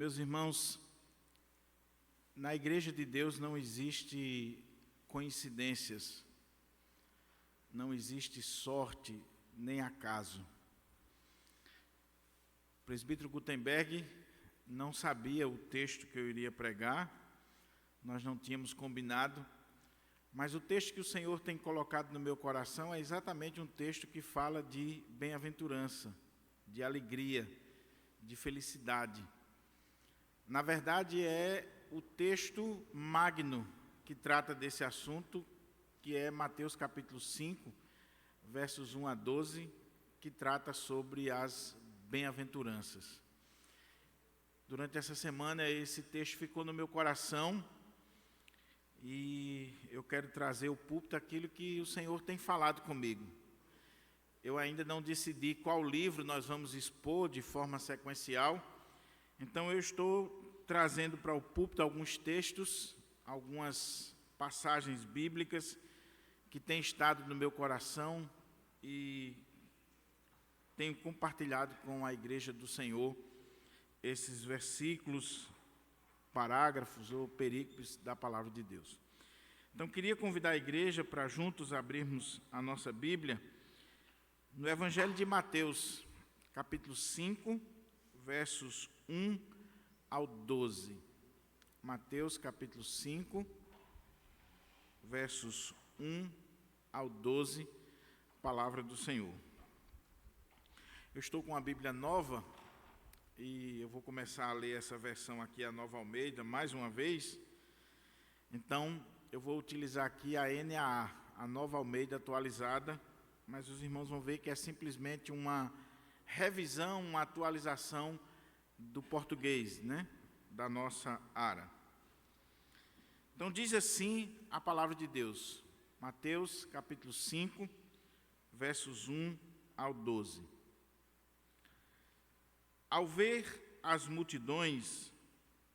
Meus irmãos, na Igreja de Deus não existe coincidências, não existe sorte nem acaso. O presbítero Gutenberg não sabia o texto que eu iria pregar, nós não tínhamos combinado, mas o texto que o Senhor tem colocado no meu coração é exatamente um texto que fala de bem-aventurança, de alegria, de felicidade. Na verdade, é o texto magno que trata desse assunto, que é Mateus capítulo 5, versos 1 a 12, que trata sobre as bem-aventuranças. Durante essa semana, esse texto ficou no meu coração e eu quero trazer ao púlpito aquilo que o Senhor tem falado comigo. Eu ainda não decidi qual livro nós vamos expor de forma sequencial, então eu estou trazendo para o púlpito alguns textos, algumas passagens bíblicas que têm estado no meu coração e tenho compartilhado com a Igreja do Senhor esses versículos, parágrafos ou perícopes da Palavra de Deus. Então, queria convidar a igreja para juntos abrirmos a nossa Bíblia no Evangelho de Mateus, capítulo 5, versos 1 ao 12. Mateus, capítulo 5, versos 1 ao 12, Palavra do Senhor. Eu estou com a Bíblia nova e eu vou começar a ler essa versão aqui, a Nova Almeida, mais uma vez. Então, eu vou utilizar aqui a NAA, a Nova Almeida atualizada, mas os irmãos vão ver que é simplesmente uma revisão, uma atualização do português, né? Da nossa ARA. Então, diz assim a palavra de Deus, Mateus, capítulo 5, versos 1 ao 12. Ao ver as multidões,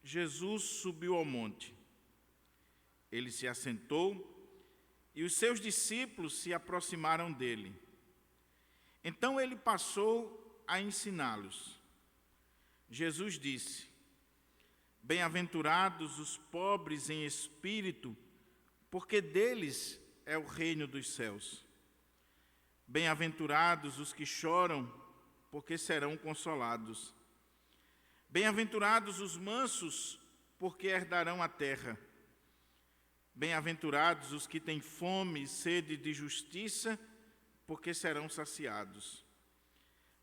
Jesus subiu ao monte. Ele se assentou e os seus discípulos se aproximaram dele. Então ele passou a ensiná-los. Jesus disse: Bem-aventurados os pobres em espírito, porque deles é o reino dos céus. Bem-aventurados os que choram, porque serão consolados. Bem-aventurados os mansos, porque herdarão a terra. Bem-aventurados os que têm fome e sede de justiça, porque serão saciados.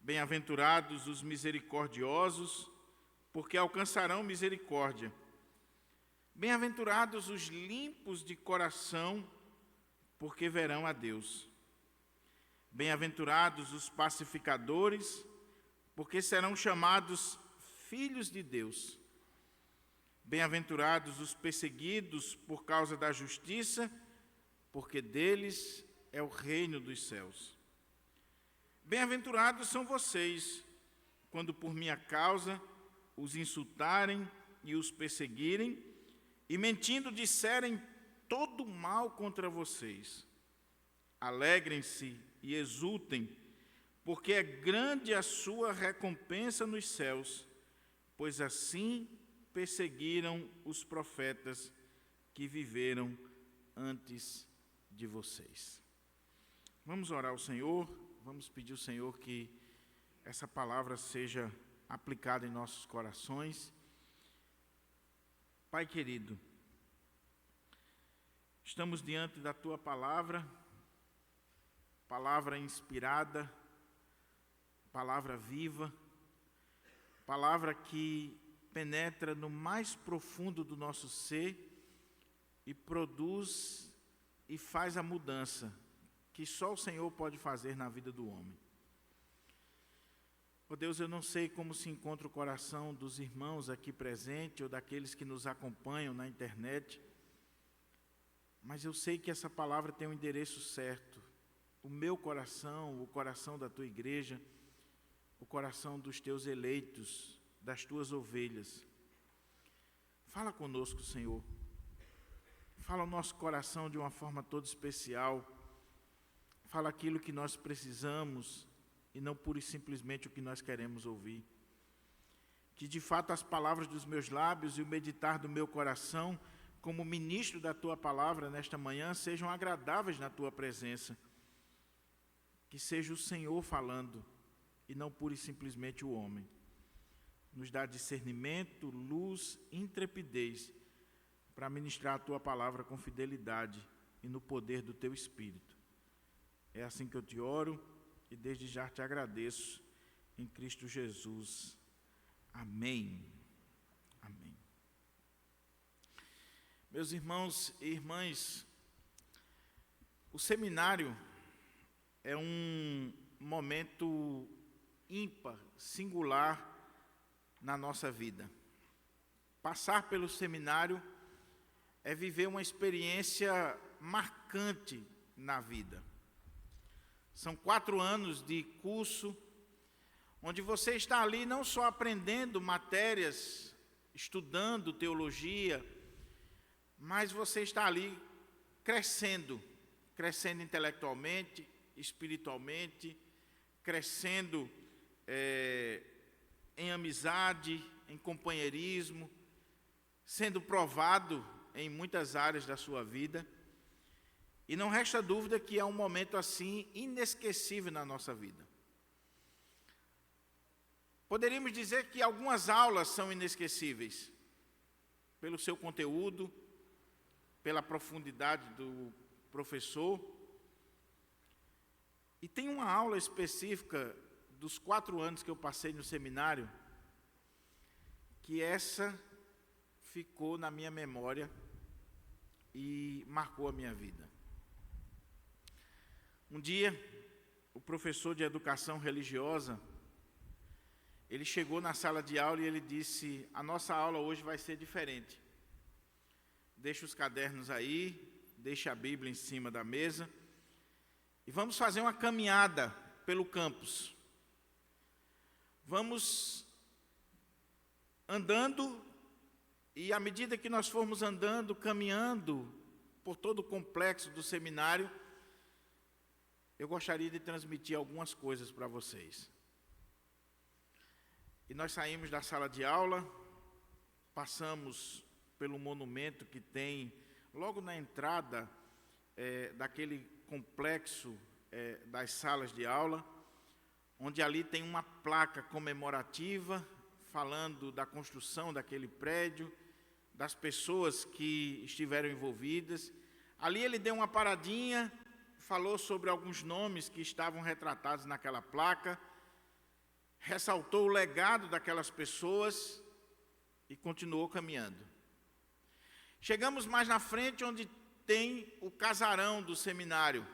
Bem-aventurados os misericordiosos, porque alcançarão misericórdia. Bem-aventurados os limpos de coração, porque verão a Deus. Bem-aventurados os pacificadores, porque serão chamados filhos de Deus. Bem-aventurados os perseguidos por causa da justiça, porque deles é o reino dos céus. Bem-aventurados são vocês, quando por minha causa os insultarem e os perseguirem, e mentindo disserem todo mal contra vocês. Alegrem-se e exultem, porque é grande a sua recompensa nos céus, pois assim perseguiram os profetas que viveram antes de vocês. Vamos orar ao Senhor, vamos pedir ao Senhor que essa palavra seja aplicada em nossos corações. Pai querido, estamos diante da Tua palavra, palavra inspirada, palavra viva, palavra que penetra no mais profundo do nosso ser e produz e faz a mudança que só o Senhor pode fazer na vida do homem. Oh Deus, eu não sei como se encontra o coração dos irmãos aqui presentes ou daqueles que nos acompanham na internet, mas eu sei que essa palavra tem um endereço certo. O meu coração, o coração da Tua igreja, o coração dos Teus eleitos, das Tuas ovelhas. Fala conosco, Senhor. Fala o nosso coração de uma forma toda especial. Fala aquilo que nós precisamos e não pura e simplesmente o que nós queremos ouvir. que de fato as palavras dos meus lábios e o meditar do meu coração, como ministro da Tua palavra nesta manhã, sejam agradáveis na Tua presença. Que seja o Senhor falando e não pura e simplesmente o homem. Nos dá discernimento, luz, intrepidez para ministrar a Tua palavra com fidelidade e no poder do Teu Espírito. É assim que eu te oro e desde já te agradeço em Cristo Jesus. Amém. Amém. Meus irmãos e irmãs, o seminário é um momento ímpar, singular na nossa vida. Passar pelo seminário é viver uma experiência marcante na vida. São 4 anos de curso, onde você está ali não só aprendendo matérias, estudando teologia, mas você está ali crescendo intelectualmente, espiritualmente, crescendo em amizade, em companheirismo, sendo provado em muitas áreas da sua vida. E não resta dúvida que é um momento assim inesquecível na nossa vida. Poderíamos dizer que algumas aulas são inesquecíveis, pelo seu conteúdo, pela profundidade do professor. E tem uma aula específica dos 4 anos que eu passei no seminário, que essa ficou na minha memória e marcou a minha vida. Um dia, o professor de educação religiosa, ele chegou na sala de aula e ele disse: a nossa aula hoje vai ser diferente. Deixa os cadernos aí, deixa a Bíblia em cima da mesa e vamos fazer uma caminhada pelo campus. Vamos andando e à medida que nós formos andando, caminhando por todo o complexo do seminário, eu gostaria de transmitir algumas coisas para vocês. E nós saímos da sala de aula, passamos pelo monumento que tem logo na entrada daquele complexo das salas de aula, onde ali tem uma placa comemorativa falando da construção daquele prédio, das pessoas que estiveram envolvidas. Ali ele deu uma paradinha, falou sobre alguns nomes que estavam retratados naquela placa, ressaltou o legado daquelas pessoas e continuou caminhando. Chegamos mais na frente, onde tem o casarão do seminário,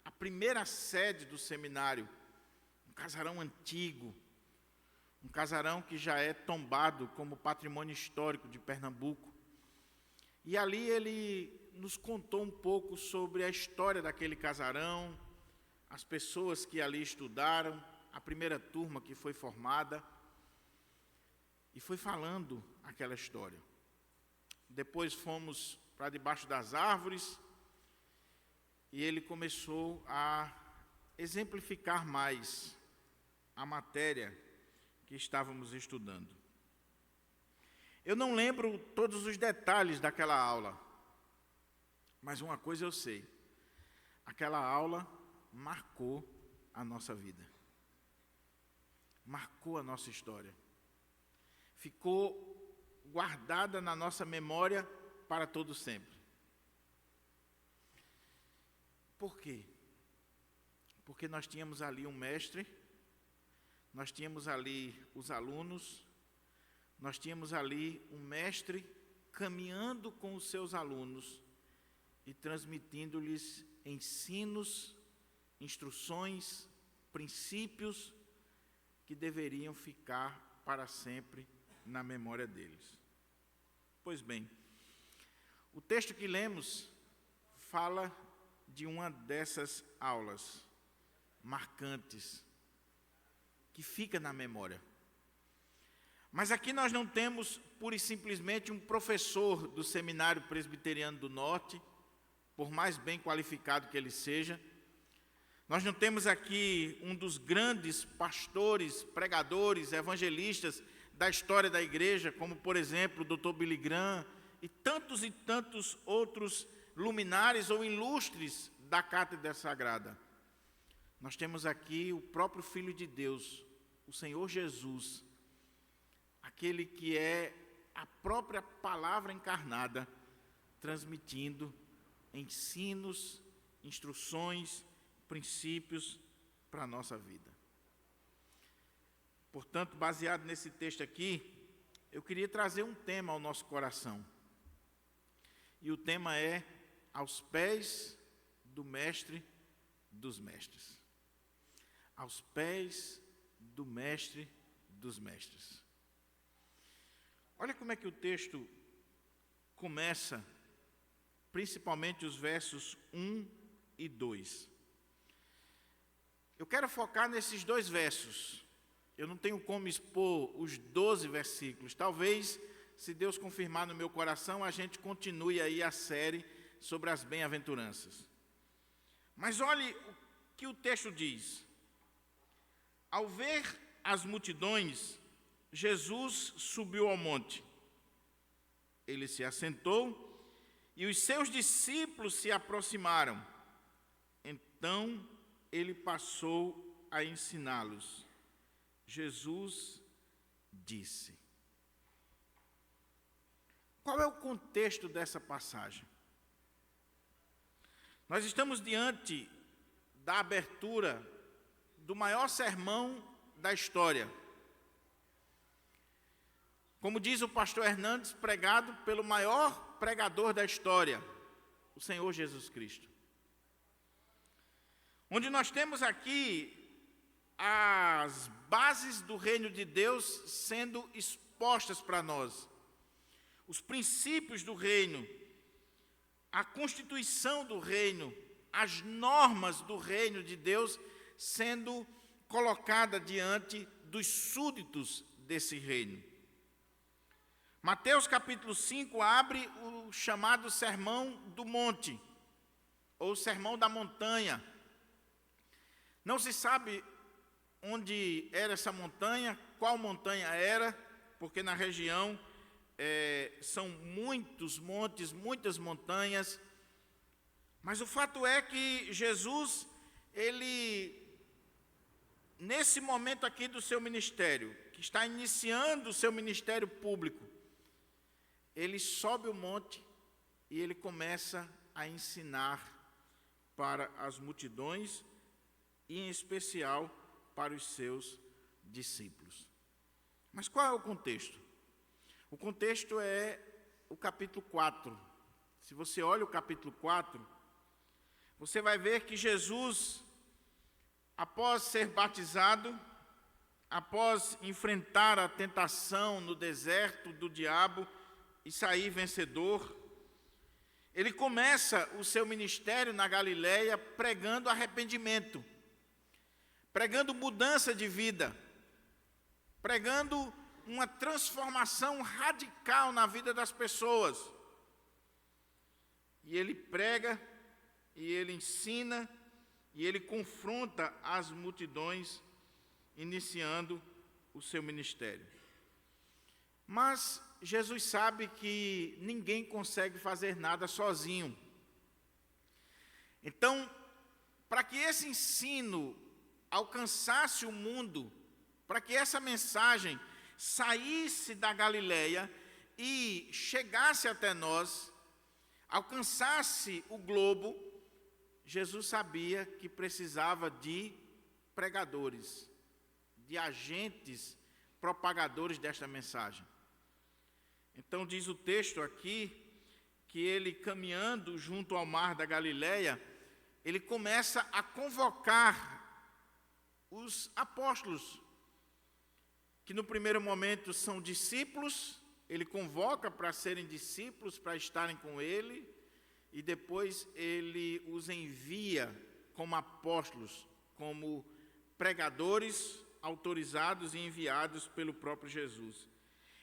a primeira sede do seminário, um casarão antigo, um casarão que já é tombado como patrimônio histórico de Pernambuco. E ali ele nos contou um pouco sobre a história daquele casarão, as pessoas que ali estudaram, a primeira turma que foi formada, e foi falando aquela história. Depois fomos para debaixo das árvores e ele começou a exemplificar mais a matéria que estávamos estudando. Eu não lembro todos os detalhes daquela aula, mas uma coisa eu sei: aquela aula marcou a nossa vida, marcou a nossa história, ficou guardada na nossa memória para todo sempre. Por quê? Porque nós tínhamos ali um mestre, nós tínhamos ali os alunos, nós tínhamos ali um mestre caminhando com os seus alunos e transmitindo-lhes ensinos, instruções, princípios que deveriam ficar para sempre na memória deles. Pois bem, o texto que lemos fala de uma dessas aulas marcantes, que fica na memória. Mas aqui nós não temos pura e simplesmente um professor do Seminário Presbiteriano do Norte, por mais bem qualificado que ele seja. Nós não temos aqui um dos grandes pastores, pregadores, evangelistas da história da igreja, como, por exemplo, o Dr. Billy Graham e tantos outros luminares ou ilustres da Cátedra Sagrada. Nós temos aqui o próprio Filho de Deus, o Senhor Jesus, aquele que é a própria palavra encarnada, transmitindo ensinos, instruções, princípios para a nossa vida. Portanto, baseado nesse texto aqui, eu queria trazer um tema ao nosso coração. E o tema é aos pés do Mestre dos Mestres. Aos pés do Mestre dos Mestres. Olha como é que o texto começa, principalmente os versos 1 e 2. Eu quero focar nesses dois versos. Eu não tenho como expor os 12 versículos. Talvez, se Deus confirmar no meu coração, a gente continue aí a série sobre as bem-aventuranças. Mas olhe o que o texto diz. Ao ver as multidões, Jesus subiu ao monte. Ele se assentou e os seus discípulos se aproximaram. Então ele passou a ensiná-los. Jesus disse. Qual é o contexto dessa passagem? Nós estamos diante da abertura do maior sermão da história. Como diz o pastor Hernandes, pregado pelo maior pregador da história, o Senhor Jesus Cristo. Onde nós temos aqui as bases do reino de Deus sendo expostas para nós. Os princípios do reino, a constituição do reino, as normas do reino de Deus sendo colocada diante dos súditos desse reino. Mateus capítulo 5 abre o chamado Sermão do Monte, ou Sermão da Montanha. Não se sabe onde era essa montanha, qual montanha era, porque na região são muitos montes, muitas montanhas. Mas o fato é que Jesus, ele, nesse momento aqui do seu ministério, que está iniciando o seu ministério público, ele sobe o monte e ele começa a ensinar para as multidões e, em especial, para os seus discípulos. Mas qual é o contexto? O contexto é o capítulo 4. Se você olha o capítulo 4, você vai ver que Jesus, após ser batizado, após enfrentar a tentação no deserto do diabo e sair vencedor, ele começa o seu ministério na Galileia pregando arrependimento, pregando mudança de vida, pregando uma transformação radical na vida das pessoas. E ele prega, e ele ensina, e ele confronta as multidões, iniciando o seu ministério. Mas Jesus sabe que ninguém consegue fazer nada sozinho. Então, para que esse ensino alcançasse o mundo, para que essa mensagem saísse da Galileia e chegasse até nós, alcançasse o globo, Jesus sabia que precisava de pregadores, de agentes propagadores desta mensagem. Então diz o texto aqui que ele, caminhando junto ao mar da Galileia, ele começa a convocar os apóstolos, que no primeiro momento são discípulos, ele convoca para serem discípulos, para estarem com ele, e depois ele os envia como apóstolos, como pregadores autorizados e enviados pelo próprio Jesus.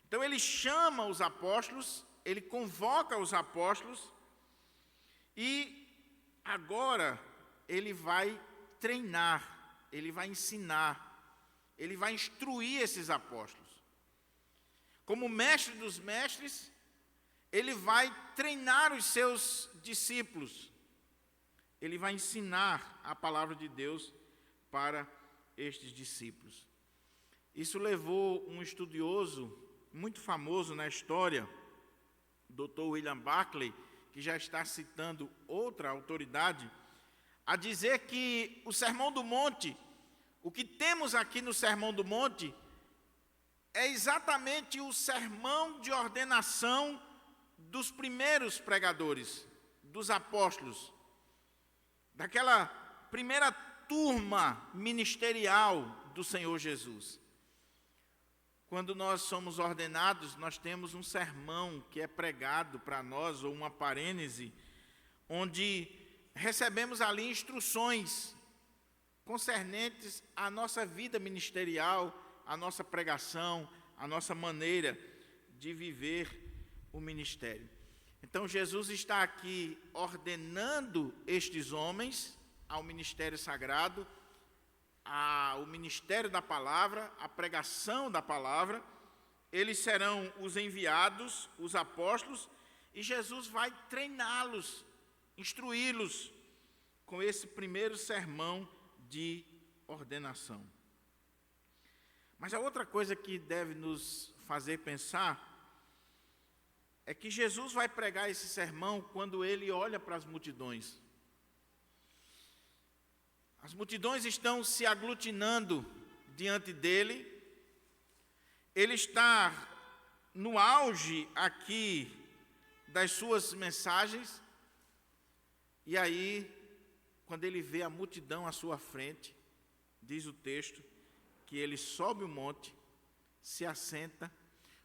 Então ele chama os apóstolos, ele convoca os apóstolos, e agora ele vai treinar, ele vai ensinar, ele vai instruir esses apóstolos. como mestre dos mestres, ele vai treinar os seus discípulos. Ele vai ensinar a palavra de Deus para estes discípulos. Isso levou um estudioso muito famoso na história, Dr. William Barclay, que já está citando outra autoridade, a dizer que o Sermão do Monte, o que temos aqui no Sermão do Monte, é exatamente o sermão de ordenação dos primeiros pregadores, dos apóstolos, daquela primeira turma ministerial do Senhor Jesus. Quando nós somos ordenados, nós temos um sermão que é pregado para nós, ou uma parênese, onde recebemos ali instruções concernentes à nossa vida ministerial, à nossa pregação, à nossa maneira de viver o ministério. Então, Jesus está aqui ordenando estes homens ao ministério sagrado, ao ministério da palavra, à pregação da palavra. Eles serão os enviados, os apóstolos, e Jesus vai treiná-los, instruí-los com esse primeiro sermão de ordenação. Mas a outra coisa que deve nos fazer pensar é que Jesus vai pregar esse sermão quando ele olha para as multidões. As multidões estão se aglutinando diante dele. Ele está no auge aqui das suas mensagens. E aí, quando ele vê a multidão à sua frente, diz o texto, que ele sobe o monte, se assenta,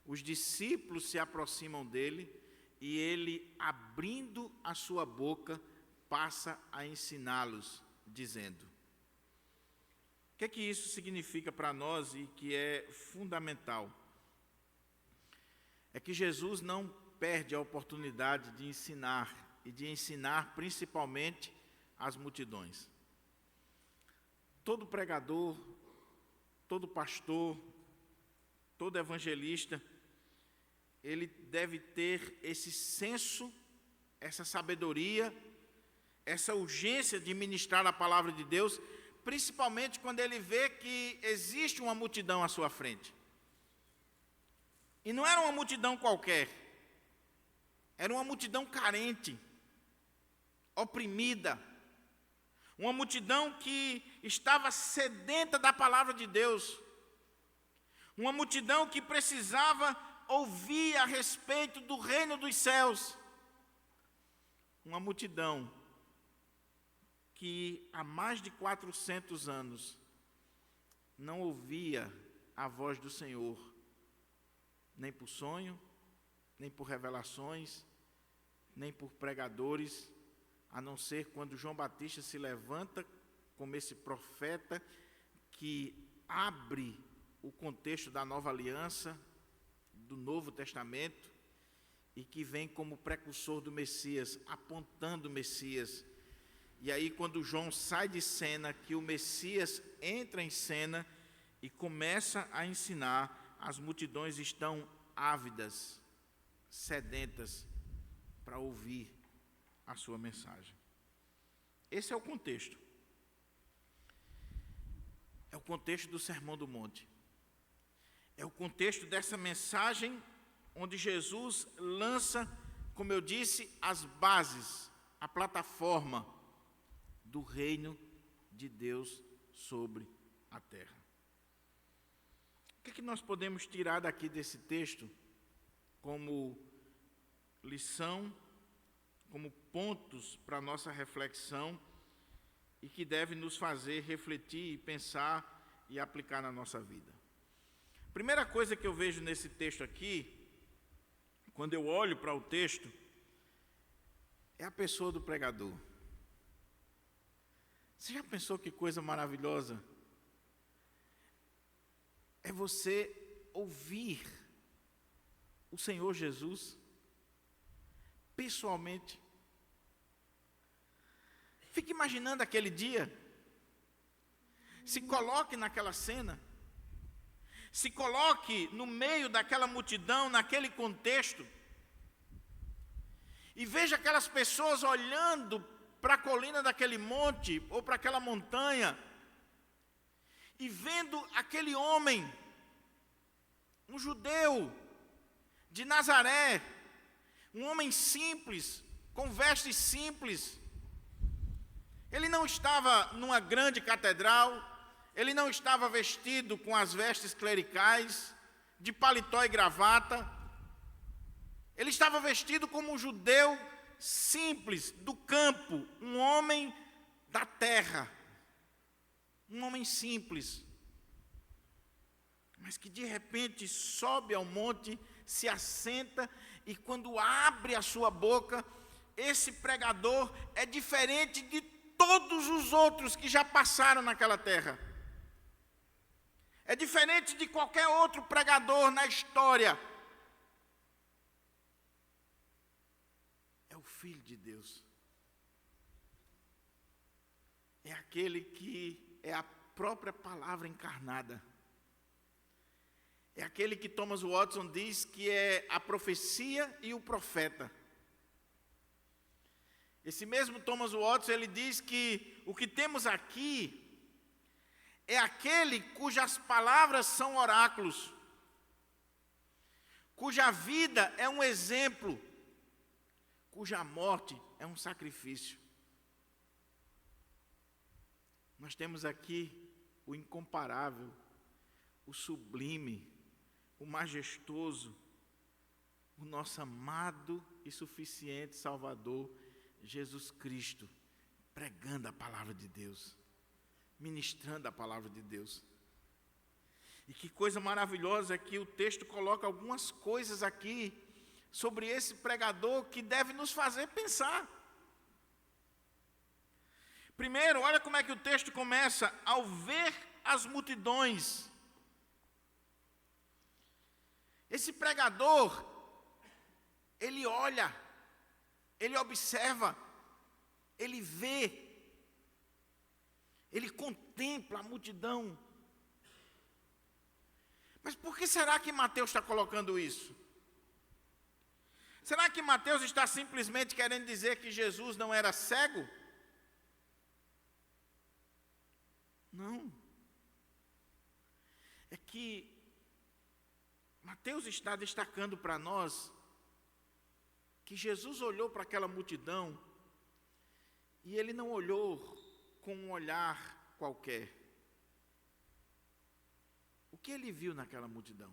os discípulos se aproximam dele e ele, abrindo a sua boca, passa a ensiná-los, dizendo. O que é que isso significa para nós e que é fundamental? É que Jesus não perde a oportunidade de ensinar, e de ensinar principalmente as multidões. Todo pregador, todo pastor, todo evangelista, ele deve ter esse senso, essa sabedoria, essa urgência de ministrar a palavra de Deus, principalmente quando ele vê que existe uma multidão à sua frente. E não era uma multidão qualquer, era uma multidão carente, oprimida, uma multidão que estava sedenta da palavra de Deus, uma multidão que precisava ouvir a respeito do reino dos céus, uma multidão que há mais de 400 anos não ouvia a voz do Senhor, nem por sonho, nem por revelações, nem por pregadores, a não ser quando João Batista se levanta como esse profeta que abre o contexto da nova aliança, do Novo Testamento, e que vem como precursor do Messias, apontando o Messias. E aí, quando João sai de cena, que o Messias entra em cena e começa a ensinar, as multidões estão ávidas, sedentas, para ouvir a sua mensagem. Esse é o contexto. É o contexto do Sermão do Monte. É o contexto dessa mensagem onde Jesus lança, como eu disse, as bases, a plataforma do reino de Deus sobre a terra. O que é que nós podemos tirar daqui desse texto como lição, como pontos para a nossa reflexão e que deve nos fazer refletir e pensar e aplicar na nossa vida? Primeira coisa que eu vejo nesse texto aqui, quando eu olho para o texto, é a pessoa do pregador. Você já pensou que coisa maravilhosa? É você ouvir o Senhor Jesus pessoalmente. Fique imaginando aquele dia. Se coloque naquela cena. Se coloque no meio daquela multidão, naquele contexto, e veja aquelas pessoas olhando para a colina daquele monte, ou para aquela montanha, e vendo aquele homem, um judeu de Nazaré, um homem simples, com vestes simples. Ele não estava numa grande catedral, ele não estava vestido com as vestes clericais, de paletó e gravata. Ele estava vestido como um judeu simples, do campo, um homem da terra, um homem simples, mas que de repente sobe ao monte, se assenta, e quando abre a sua boca, esse pregador é diferente de todos os outros que já passaram naquela terra. É diferente de qualquer outro pregador na história. É o Filho de Deus. É aquele que é a própria palavra encarnada. É aquele que Thomas Watson diz que é a profecia e o profeta. Esse mesmo Thomas Watson, ele diz que o que temos aqui é aquele cujas palavras são oráculos, cuja vida é um exemplo, cuja morte é um sacrifício. Nós temos aqui o incomparável, o sublime, o majestoso, o nosso amado e suficiente Salvador, Jesus Cristo, pregando a palavra de Deus, ministrando a palavra de Deus. E que coisa maravilhosa é que o texto coloca algumas coisas aqui sobre esse pregador que deve nos fazer pensar. Primeiro, olha como é que o texto começa: ao ver as multidões. Esse pregador, ele olha, ele observa, ele vê, ele contempla a multidão. Mas por que será que Mateus está colocando isso? Será que Mateus está simplesmente querendo dizer que Jesus não era cego? Não. É que Mateus está destacando para nós que Jesus olhou para aquela multidão e ele não olhou com um olhar qualquer. O que ele viu naquela multidão?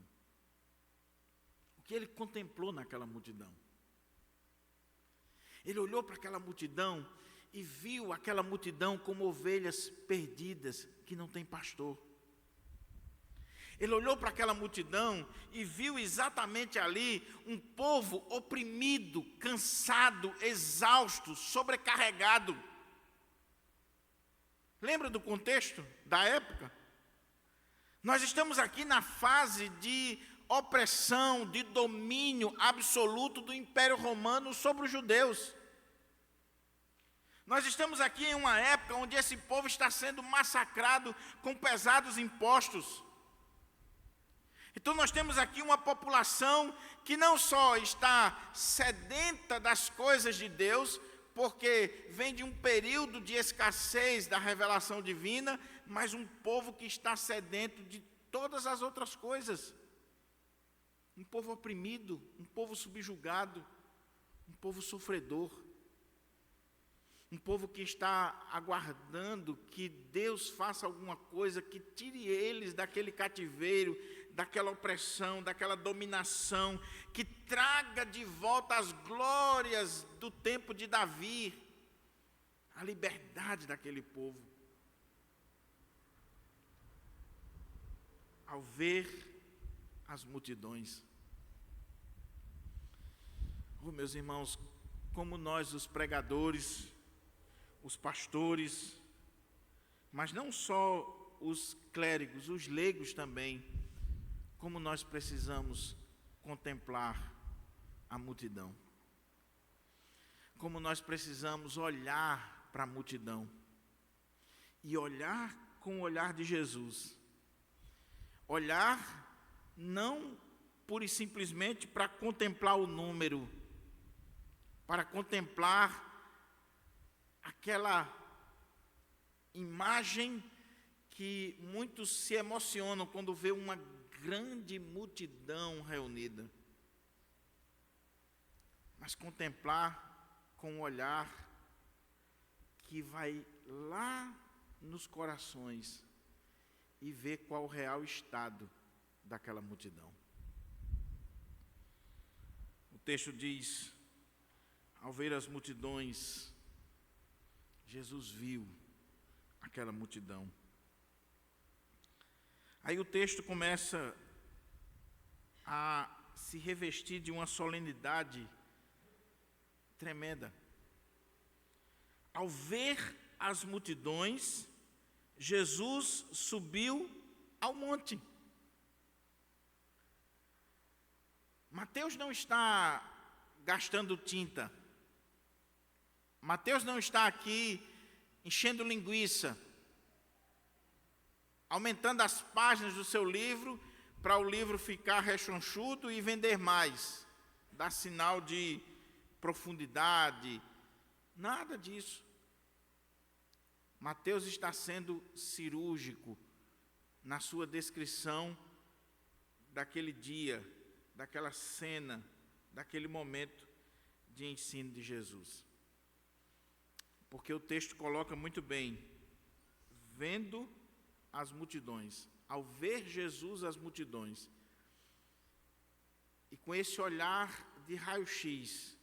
O que ele contemplou naquela multidão? Ele olhou para aquela multidão e viu aquela multidão como ovelhas perdidas que não tem pastor. Ele olhou para aquela multidão e viu exatamente ali um povo oprimido, cansado, exausto, sobrecarregado. Lembra do contexto da época? Nós estamos aqui na fase de opressão, de domínio absoluto do Império Romano sobre os judeus. Nós estamos aqui em uma época onde esse povo está sendo massacrado com pesados impostos. Então nós temos aqui uma população que não só está sedenta das coisas de Deus, porque vem de um período de escassez da revelação divina, mas um povo que está sedento de todas as outras coisas. Um povo oprimido, um povo subjugado, um povo sofredor. Um povo que está aguardando que Deus faça alguma coisa que tire eles daquele cativeiro, daquela opressão, daquela dominação, que traga de volta as glórias do tempo de Davi, a liberdade daquele povo. Ao ver as multidões. Meus irmãos, como nós, os pregadores, os pastores, mas não só os clérigos, os leigos também, como nós precisamos contemplar a multidão. Como nós precisamos olhar para a multidão e olhar com o olhar de Jesus. Olhar não pura e simplesmente para contemplar o número, para contemplar aquela imagem que muitos se emocionam quando vê uma grande multidão reunida, mas contemplar com um olhar que vai lá nos corações e ver qual o real estado daquela multidão. O texto diz: ao ver as multidões, Jesus viu aquela multidão. Aí o texto começa a se revestir de uma solenidade tremenda. Ao ver as multidões, Jesus subiu ao monte. Mateus não está gastando tinta. Mateus não está aqui enchendo linguiça, aumentando as páginas do seu livro para o livro ficar rechonchudo e vender mais, dar sinal de profundidade, nada disso. Mateus está sendo cirúrgico na sua descrição daquele dia, daquela cena, daquele momento de ensino de Jesus. Porque o texto coloca muito bem: vendo as multidões, ao ver Jesus as multidões, e com esse olhar de raio-x,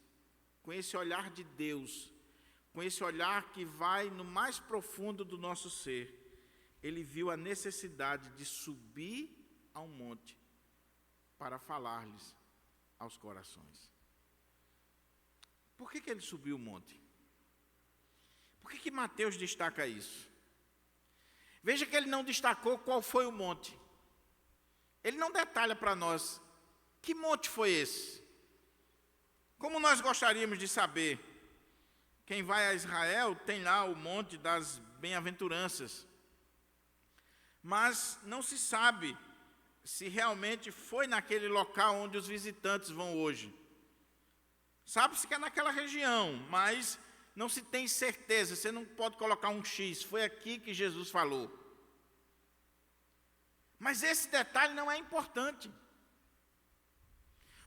com esse olhar de Deus, com esse olhar que vai no mais profundo do nosso ser, ele viu a necessidade de subir a um monte para falar-lhes aos corações. Por que ele subiu o monte? Por que Mateus destaca isso? Veja que ele não destacou qual foi o monte. Ele não detalha para nós que monte foi esse. Como nós gostaríamos de saber. Quem vai a Israel tem lá o monte das bem-aventuranças. Mas não se sabe se realmente foi naquele local onde os visitantes vão hoje. Sabe-se que é naquela região, mas não se tem certeza, você não pode colocar um X, foi aqui que Jesus falou. Mas esse detalhe não é importante.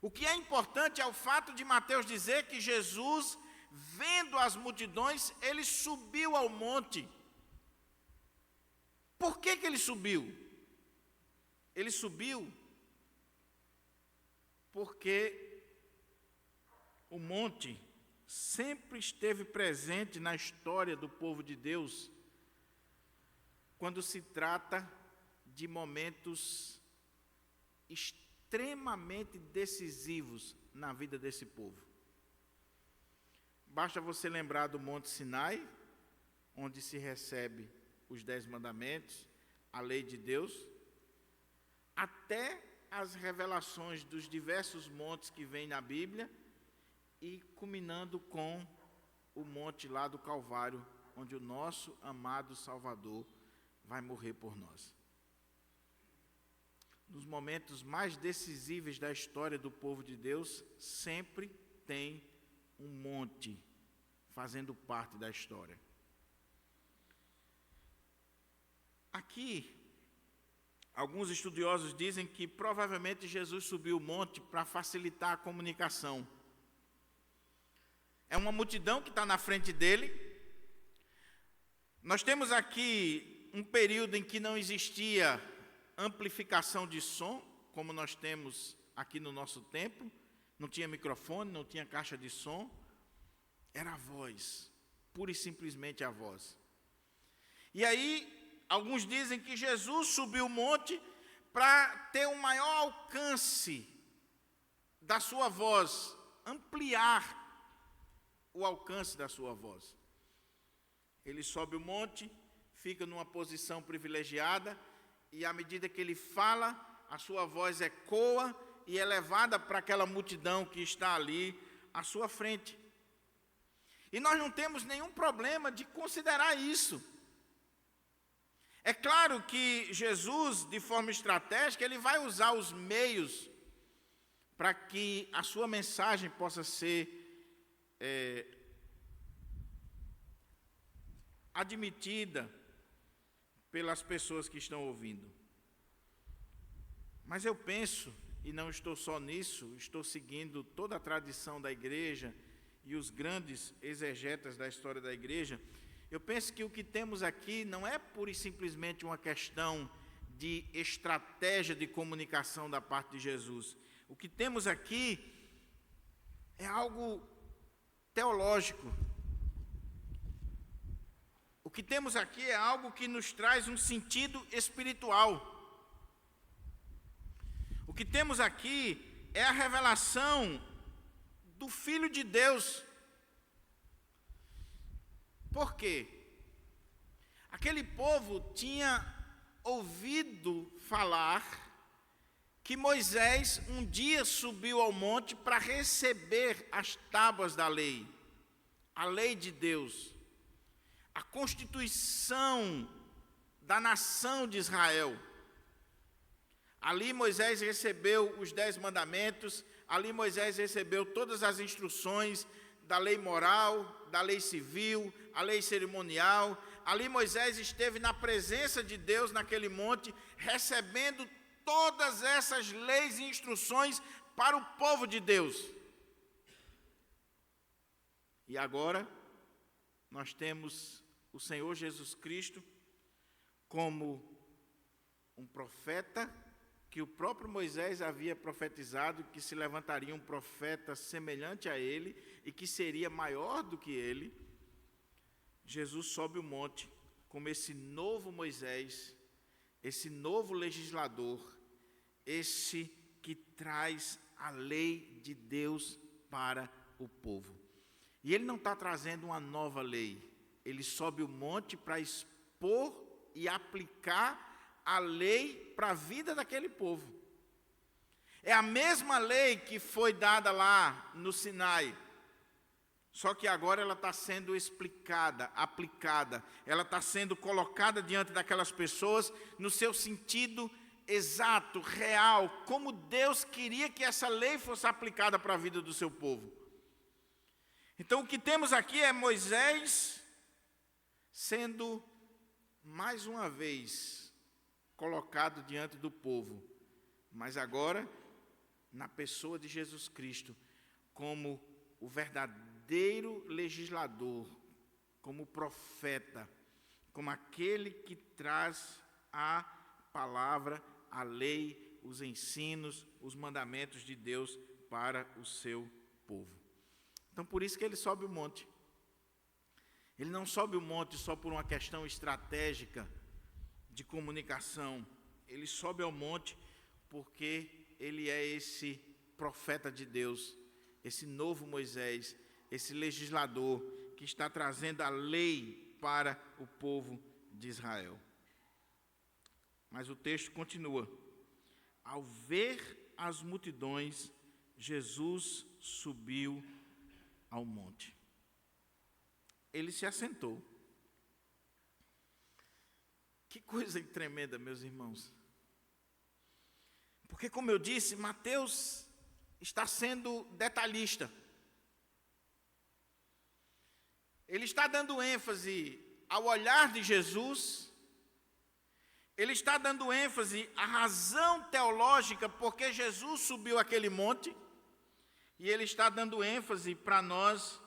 O que é importante é o fato de Mateus dizer que Jesus, vendo as multidões, ele subiu ao monte. Por que ele subiu? Ele subiu porque o monte sempre esteve presente na história do povo de Deus, quando se trata de momentos extremamente decisivos na vida desse povo. Basta você lembrar do Monte Sinai, onde se recebe os 10 mandamentos, a lei de Deus, até as revelações dos diversos montes que vêm na Bíblia, e culminando com o monte lá do Calvário, onde o nosso amado Salvador vai morrer por nós. Nos momentos mais decisivos da história do povo de Deus, sempre tem um monte fazendo parte da história. Aqui, alguns estudiosos dizem que provavelmente Jesus subiu o monte para facilitar a comunicação. É uma multidão que está na frente dele. Nós temos aqui um período em que não existia amplificação de som, como nós temos aqui no nosso templo. Não tinha microfone, não tinha caixa de som. Era a voz, pura e simplesmente a voz. E aí, alguns dizem que Jesus subiu o monte para ter um maior alcance da sua voz, ampliar o alcance da sua voz. Ele sobe o monte, fica numa posição privilegiada, e à medida que ele fala, a sua voz ecoa e é levada para aquela multidão que está ali à sua frente. E nós não temos nenhum problema de considerar isso. É claro que Jesus, de forma estratégica, ele vai usar os meios para que a sua mensagem possa ser admitida pelas pessoas que estão ouvindo. Mas eu penso, e não estou só nisso, estou seguindo toda a tradição da igreja e os grandes exegetas da história da igreja, eu penso que o que temos aqui não é pura e simplesmente uma questão de estratégia de comunicação da parte de Jesus. O que temos aqui é algo teológico. O que temos aqui é algo que nos traz um sentido espiritual. O que temos aqui é a revelação do Filho de Deus. Por quê? Aquele povo tinha ouvido falar que Moisés um dia subiu ao monte para receber as tábuas da lei, a lei de Deus, a constituição da nação de Israel. Ali Moisés recebeu os 10 mandamentos, ali Moisés recebeu todas as instruções da lei moral, da lei civil, a lei cerimonial. Ali Moisés esteve na presença de Deus naquele monte, recebendo todas essas leis e instruções para o povo de Deus. E agora, nós temos o Senhor Jesus Cristo como um profeta, que o próprio Moisés havia profetizado que se levantaria um profeta semelhante a ele e que seria maior do que ele. Jesus sobe o monte como esse novo Moisés, esse novo legislador, esse que traz a lei de Deus para o povo. E ele não está trazendo uma nova lei, ele sobe o monte para expor e aplicar a lei para a vida daquele povo. É a mesma lei que foi dada lá no Sinai, só que agora ela está sendo explicada, aplicada, ela está sendo colocada diante daquelas pessoas no seu sentido exato, real, como Deus queria que essa lei fosse aplicada para a vida do seu povo. Então o que temos aqui é Moisés sendo mais uma vez colocado diante do povo, mas agora na pessoa de Jesus Cristo, como o verdadeiro legislador, como profeta, como aquele que traz a palavra, a lei, os ensinos, os mandamentos de Deus para o seu povo. Então por isso que ele sobe o monte. Ele não sobe o monte só por uma questão estratégica de comunicação, ele sobe ao monte porque ele é esse profeta de Deus, esse novo Moisés, esse legislador que está trazendo a lei para o povo de Israel. Mas o texto continua. Ao ver as multidões, Jesus subiu ao monte. Ele se assentou. Que coisa tremenda, meus irmãos. Porque, como eu disse, Mateus está sendo detalhista. Ele está dando ênfase ao olhar de Jesus, ele está dando ênfase à razão teológica porque Jesus subiu aquele monte, e ele está dando ênfase para nós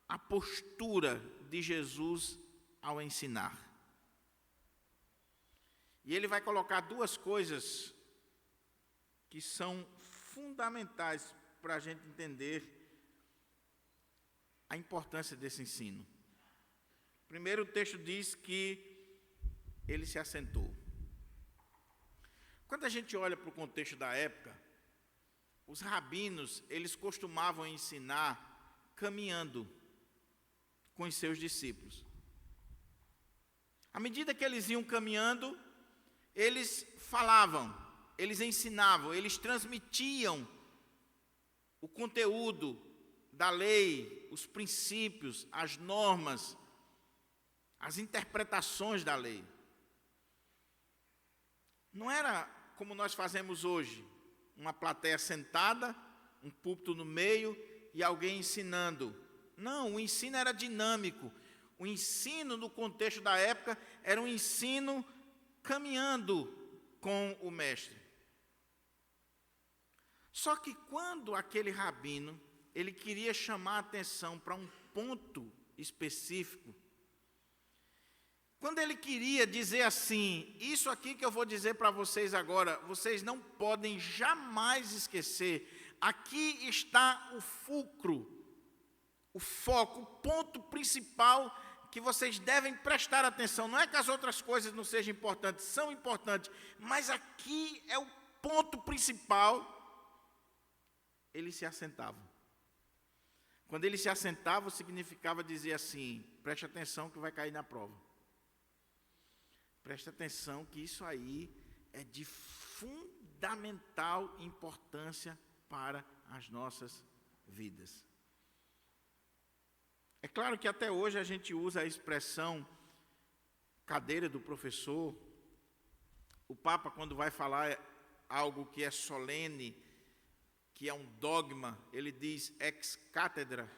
à postura de Jesus ao ensinar. E ele vai colocar duas coisas que são fundamentais para a gente entender a importância desse ensino. Primeiro, o texto diz que ele se assentou. Quando a gente olha para o contexto da época, os rabinos, eles costumavam ensinar caminhando com os seus discípulos. À medida que eles iam caminhando, eles falavam, eles ensinavam, eles transmitiam o conteúdo da lei, os princípios, as normas, as interpretações da lei. Não era como nós fazemos hoje, uma plateia sentada, um púlpito no meio e alguém ensinando. Não, o ensino era dinâmico. O ensino, no contexto da época, era um ensino caminhando com o mestre. Só que quando aquele rabino, ele queria chamar a atenção para um ponto específico, quando ele queria dizer assim, isso aqui que eu vou dizer para vocês agora, vocês não podem jamais esquecer, aqui está o fulcro, o foco, o ponto principal que vocês devem prestar atenção. Não é que as outras coisas não sejam importantes, são importantes, mas aqui é o ponto principal. Ele se assentava. Quando ele se assentava, significava dizer assim, preste atenção que vai cair na prova. Preste atenção que isso aí é de fundamental importância para as nossas vidas. É claro que até hoje a gente usa a expressão cadeira do professor. O Papa, quando vai falar algo que é solene, que é um dogma, ele diz ex cátedra,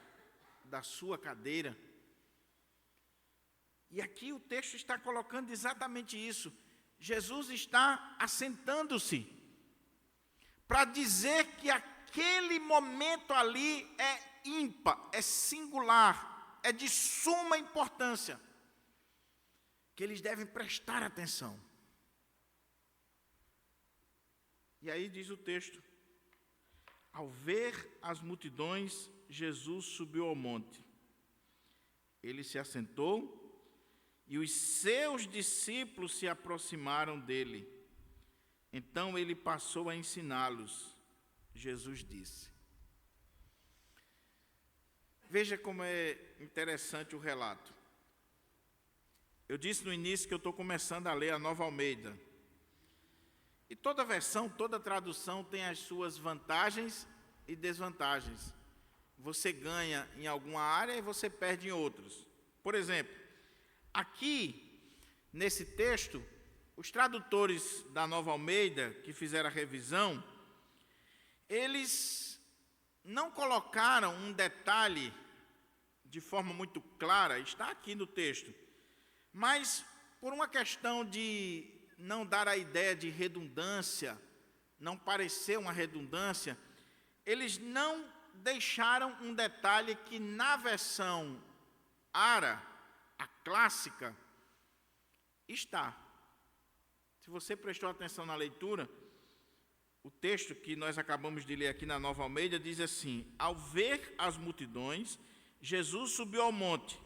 da sua cadeira. E aqui o texto está colocando exatamente isso. Jesus está assentando-se para dizer que aquele momento ali é ímpar, é singular, é de suma importância, que eles devem prestar atenção. E aí diz o texto, ao ver as multidões, Jesus subiu ao monte. Ele se assentou e os seus discípulos se aproximaram dele. Então ele passou a ensiná-los. Jesus disse. Veja como é interessante o relato. Eu disse no início que eu estou começando a ler a Nova Almeida. E toda versão, toda tradução tem as suas vantagens e desvantagens. Você ganha em alguma área e você perde em outras. Por exemplo, aqui, nesse texto, os tradutores da Nova Almeida, que fizeram a revisão, eles não colocaram um detalhe de forma muito clara, está aqui no texto, mas por uma questão de não dar a ideia de redundância, não parecer uma redundância, eles não deixaram um detalhe que na versão Ara, a clássica, está. Se você prestou atenção na leitura, o texto que nós acabamos de ler aqui na Nova Almeida diz assim, ao ver as multidões, Jesus subiu ao monte,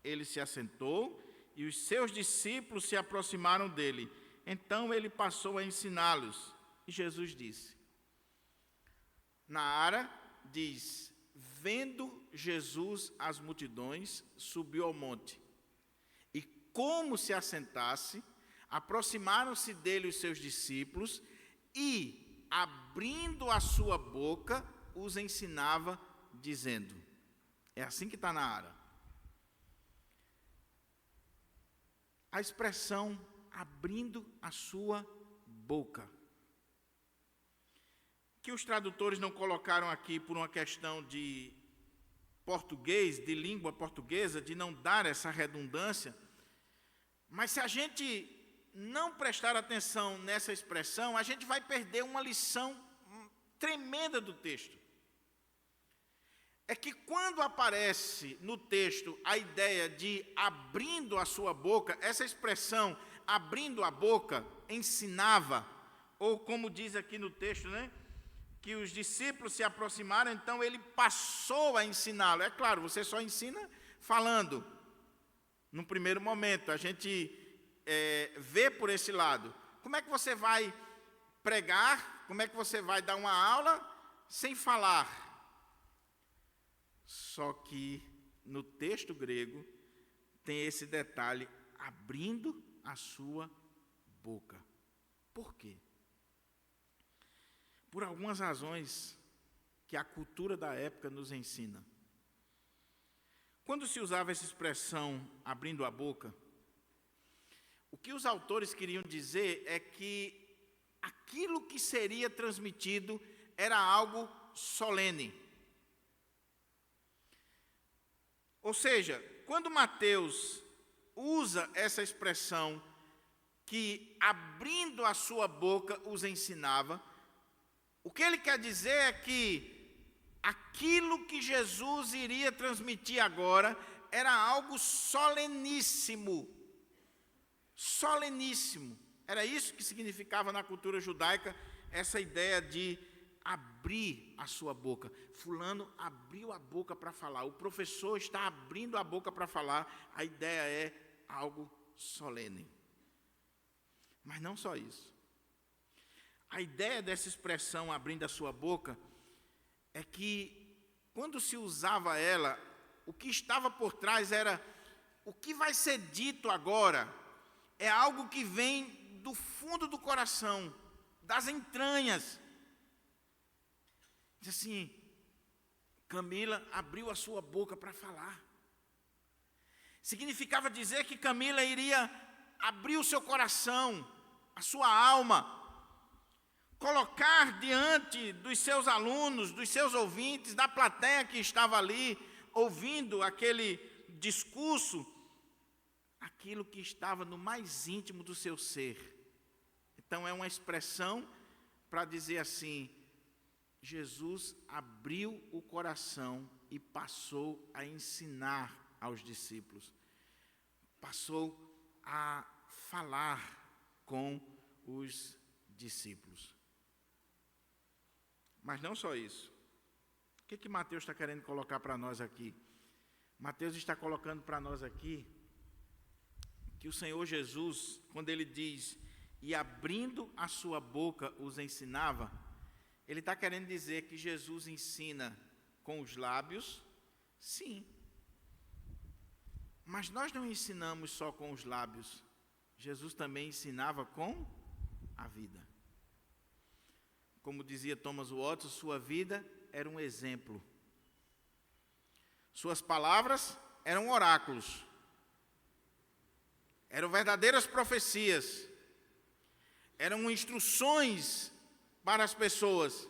ele se assentou e os seus discípulos se aproximaram dele. Então ele passou a ensiná-los. E Jesus disse, na Ara diz, vendo Jesus as multidões, subiu ao monte. E como se assentasse, aproximaram-se dele os seus discípulos e, abrindo a sua boca, os ensinava, dizendo. É assim que está na Ara. A expressão abrindo a sua boca, que os tradutores não colocaram aqui por uma questão de português, de língua portuguesa, de não dar essa redundância, mas se a gente não prestar atenção nessa expressão, a gente vai perder uma lição tremenda do texto. É que quando aparece no texto a ideia de abrindo a sua boca, essa expressão abrindo a boca, ensinava, ou como diz aqui no texto, né, que os discípulos se aproximaram, então ele passou a ensiná-lo. É claro, você só ensina falando. No primeiro momento, a gente vê por esse lado. Como é que você vai pregar? Como é que você vai dar uma aula sem falar? Só que no texto grego tem esse detalhe, abrindo a sua boca. Por quê? Por algumas razões que a cultura da época nos ensina. Quando se usava essa expressão, abrindo a boca, o que os autores queriam dizer é que aquilo que seria transmitido era algo solene. Ou seja, quando Mateus usa essa expressão que abrindo a sua boca os ensinava, o que ele quer dizer é que aquilo que Jesus iria transmitir agora era algo soleníssimo. Soleníssimo. Era isso que significava na cultura judaica essa ideia de abrir a sua boca. Fulano abriu a boca para falar. O professor está abrindo a boca para falar. A ideia é algo solene. Mas não só isso. A ideia dessa expressão abrindo a sua boca é que quando se usava ela, o que estava por trás era o que vai ser dito agora é algo que vem do fundo do coração, das entranhas. Diz assim, Camila abriu a sua boca para falar. Significava dizer que Camila iria abrir o seu coração, a sua alma, colocar diante dos seus alunos, dos seus ouvintes, da plateia que estava ali, ouvindo aquele discurso, aquilo que estava no mais íntimo do seu ser. Então é uma expressão para dizer assim, Jesus abriu o coração e passou a ensinar aos discípulos. Passou a falar com os discípulos. Mas não só isso. O que Mateus está querendo colocar para nós aqui? Mateus está colocando para nós aqui que o Senhor Jesus, quando ele diz, e abrindo a sua boca os ensinava, ele está querendo dizer que Jesus ensina com os lábios, sim. Mas nós não ensinamos só com os lábios. Jesus também ensinava com a vida. Como dizia Thomas Watson, sua vida era um exemplo. Suas palavras eram oráculos. Eram verdadeiras profecias. Eram instruções para as pessoas.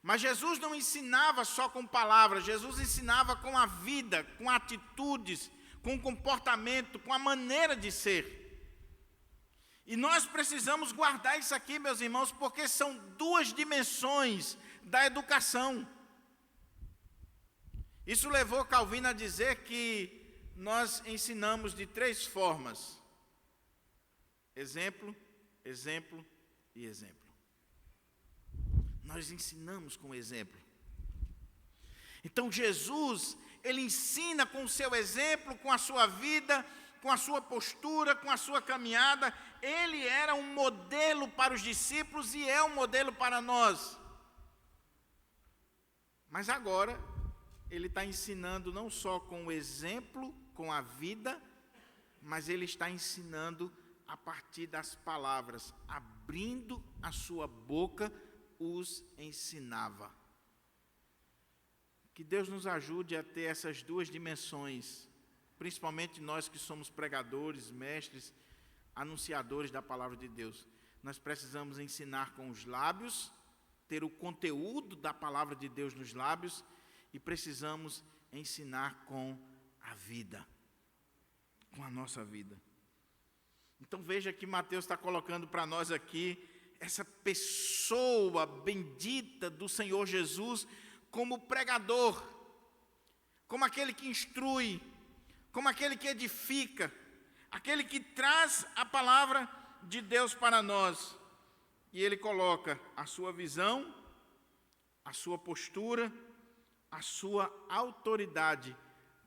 Mas Jesus não ensinava só com palavras, Jesus ensinava com a vida, com atitudes, com o comportamento, com a maneira de ser. E nós precisamos guardar isso aqui, meus irmãos, porque são duas dimensões da educação. Isso levou Calvino a dizer que nós ensinamos de 3 formas: exemplo, exemplo e exemplo. Nós ensinamos com exemplo. Então Jesus, ele ensina com o seu exemplo, com a sua vida, com a sua postura, com a sua caminhada. Ele era um modelo para os discípulos e é um modelo para nós. Mas agora, ele está ensinando não só com o exemplo, com a vida, mas ele está ensinando a partir das palavras, abrindo a sua boca, os ensinava. Que Deus nos ajude a ter essas duas dimensões, principalmente nós que somos pregadores, mestres, anunciadores da palavra de Deus. Nós precisamos ensinar com os lábios, ter o conteúdo da palavra de Deus nos lábios, e precisamos ensinar com a vida, com a nossa vida. Então veja que Mateus está colocando para nós aqui essa pessoa bendita do Senhor Jesus como pregador, como aquele que instrui, como aquele que edifica, aquele que traz a palavra de Deus para nós. E ele coloca a sua visão, a sua postura, a sua autoridade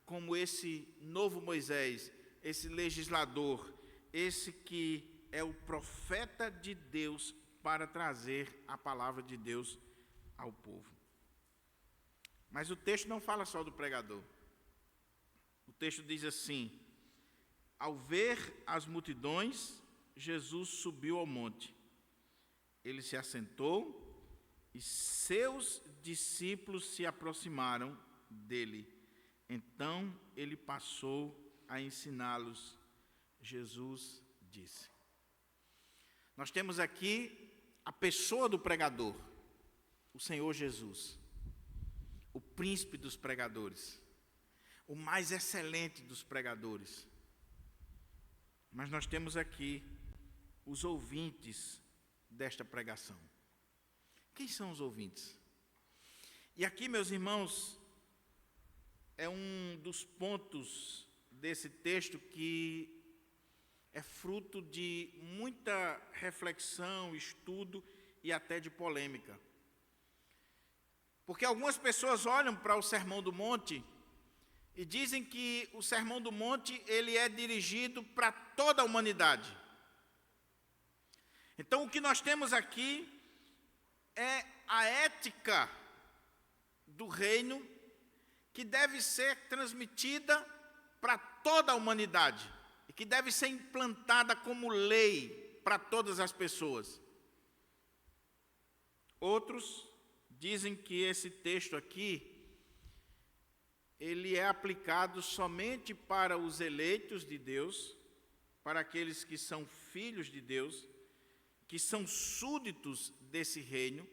como esse novo Moisés, esse legislador, esse que é o profeta de Deus para trazer a palavra de Deus ao povo. Mas o texto não fala só do pregador. O texto diz assim: ao ver as multidões, Jesus subiu ao monte. Ele se assentou e seus discípulos se aproximaram dele. Então ele passou a ensiná-los. Jesus disse. Nós temos aqui a pessoa do pregador, o Senhor Jesus, o príncipe dos pregadores, o mais excelente dos pregadores. Mas nós temos aqui os ouvintes desta pregação. Quem são os ouvintes? E aqui, meus irmãos, é um dos pontos desse texto que é fruto de muita reflexão, estudo e até de polêmica. Porque algumas pessoas olham para o Sermão do Monte e dizem que o Sermão do Monte ele é dirigido para toda a humanidade. Então, o que nós temos aqui é a ética do reino que deve ser transmitida para toda a humanidade e que deve ser implantada como lei para todas as pessoas. Outros dizem que esse texto aqui ele é aplicado somente para os eleitos de Deus, para aqueles que são filhos de Deus, que são súditos desse reino,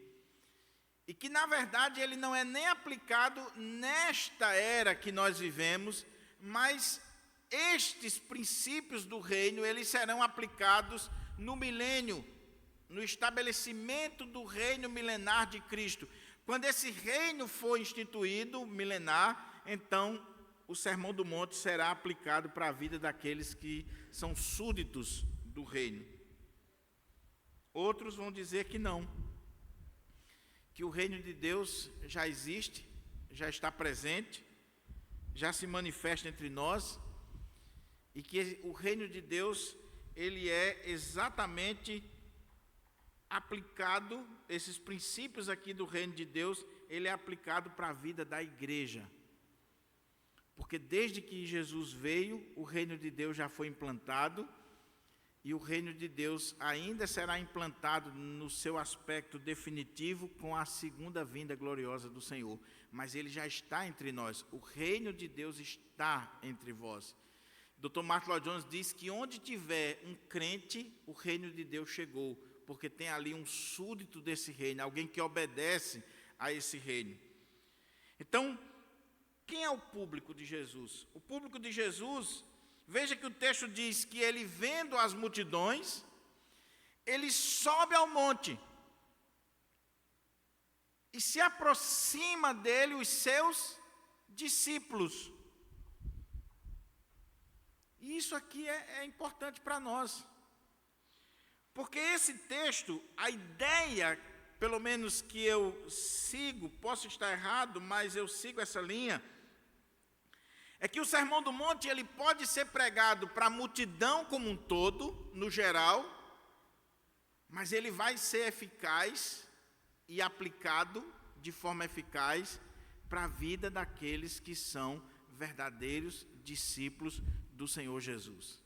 e que, na verdade, ele não é nem aplicado nesta era que nós vivemos, mas estes princípios do reino, eles serão aplicados no milênio, no estabelecimento do reino milenar de Cristo. Quando esse reino for instituído, milenar, então o Sermão do Monte será aplicado para a vida daqueles que são súditos do reino. Outros vão dizer que não, que o reino de Deus já existe, já está presente, já se manifesta entre nós, e que o reino de Deus, ele é exatamente aplicado, esses princípios aqui do reino de Deus, ele é aplicado para a vida da igreja. Porque desde que Jesus veio, o reino de Deus já foi implantado, e o reino de Deus ainda será implantado no seu aspecto definitivo com a segunda vinda gloriosa do Senhor. Mas ele já está entre nós. O reino de Deus está entre vós. Dr. Martin Lloyd Jones diz que onde tiver um crente, o reino de Deus chegou, porque tem ali um súdito desse reino, alguém que obedece a esse reino. Então, quem é o público de Jesus? O público de Jesus, veja que o texto diz que ele, vendo as multidões, ele sobe ao monte e se aproxima dele os seus discípulos. E isso aqui é importante para nós, porque esse texto, a ideia, pelo menos que eu sigo, posso estar errado, mas eu sigo essa linha, é que o Sermão do Monte ele pode ser pregado para a multidão como um todo, no geral, mas ele vai ser eficaz e aplicado de forma eficaz para a vida daqueles que são verdadeiros discípulos do Senhor Jesus.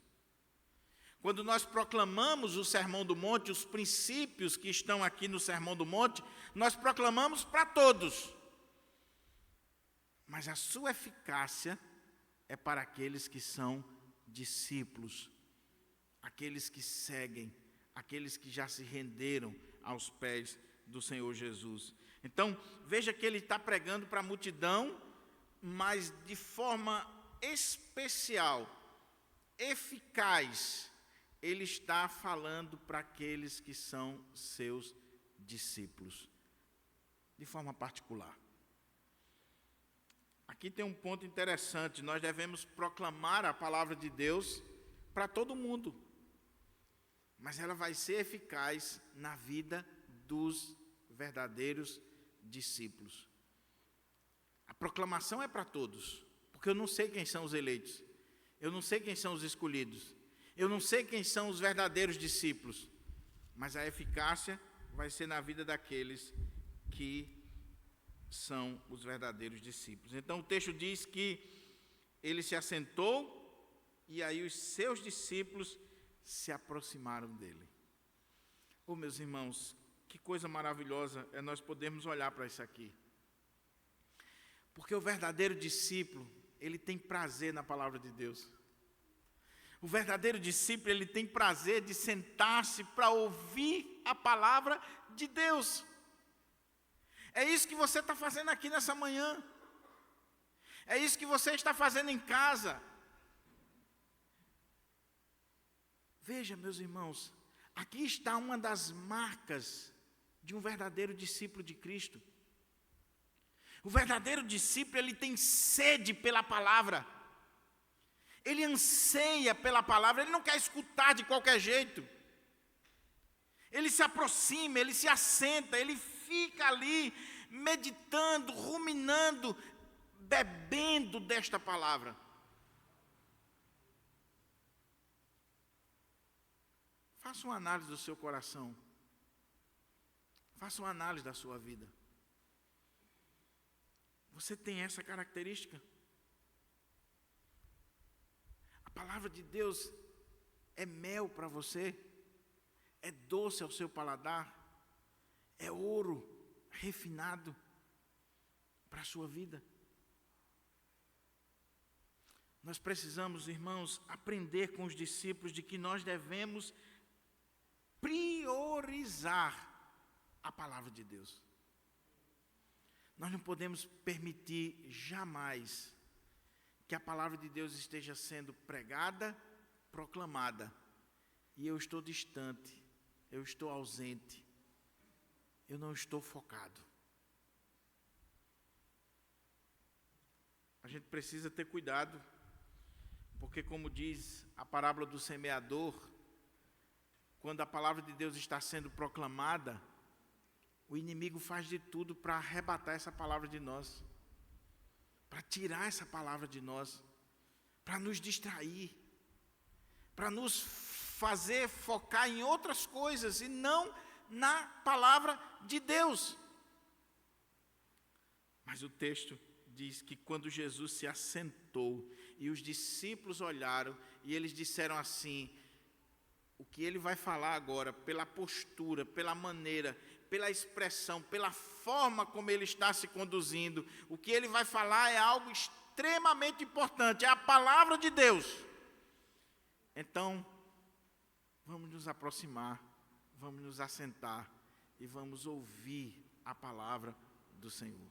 Quando nós proclamamos o Sermão do Monte, os princípios que estão aqui no Sermão do Monte, nós proclamamos para todos, mas a sua eficácia é para aqueles que são discípulos, aqueles que seguem, aqueles que já se renderam aos pés do Senhor Jesus. Então, veja que ele está pregando para a multidão, mas de forma especial, eficaz, ele está falando para aqueles que são seus discípulos, de forma particular. Aqui tem um ponto interessante, nós devemos proclamar a palavra de Deus para todo mundo, mas ela vai ser eficaz na vida dos verdadeiros discípulos. A proclamação é para todos, porque eu não sei quem são os eleitos, eu não sei quem são os escolhidos, eu não sei quem são os verdadeiros discípulos, mas a eficácia vai ser na vida daqueles que são os verdadeiros discípulos. Então o texto diz que ele se assentou e aí os seus discípulos se aproximaram dele. Oh, meus irmãos, que coisa maravilhosa é nós podermos olhar para isso aqui. Porque o verdadeiro discípulo, ele tem prazer na palavra de Deus. O verdadeiro discípulo, ele tem prazer de sentar-se para ouvir a palavra de Deus. É isso que você está fazendo aqui nessa manhã. É isso que você está fazendo em casa. Veja, meus irmãos, aqui está uma das marcas de um verdadeiro discípulo de Cristo. O verdadeiro discípulo, ele tem sede pela palavra. Ele anseia pela palavra, ele não quer escutar de qualquer jeito. Ele se aproxima, ele se assenta, ele fica ali meditando, ruminando, bebendo desta palavra. Faça uma análise do seu coração. Faça uma análise da sua vida. Você tem essa característica? A palavra de Deus é mel para você, é doce ao seu paladar, é ouro refinado para a sua vida. Nós precisamos, irmãos, aprender com os discípulos de que nós devemos priorizar a palavra de Deus. Nós não podemos permitir jamais que a palavra de Deus esteja sendo pregada, proclamada, e eu estou distante, eu estou ausente, eu não estou focado. A gente precisa ter cuidado, porque como diz a parábola do semeador, quando a palavra de Deus está sendo proclamada, o inimigo faz de tudo para arrebatar essa palavra de nós, para tirar essa palavra de nós, para nos distrair, para nos fazer focar em outras coisas e não na palavra de Deus. Mas o texto diz que quando Jesus se assentou e os discípulos olharam e eles disseram assim: o que ele vai falar agora, pela postura, pela maneira, pela expressão, pela forma como ele está se conduzindo, o que ele vai falar é algo extremamente importante, é a palavra de Deus. Então, vamos nos aproximar, vamos nos assentar e vamos ouvir a palavra do Senhor.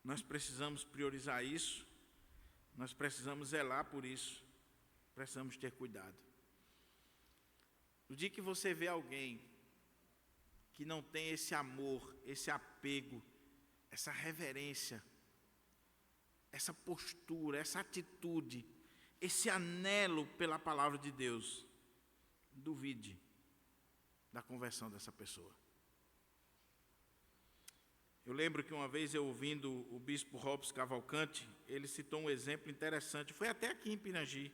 Nós precisamos priorizar isso, nós precisamos zelar por isso, precisamos ter cuidado. No dia que você vê alguém que não tem esse amor, esse apego, essa reverência, essa postura, essa atitude, esse anelo pela palavra de Deus, duvide da conversão dessa pessoa. Eu lembro que uma vez eu ouvindo o bispo Robson Cavalcante, ele citou um exemplo interessante, foi até aqui em Pirangi.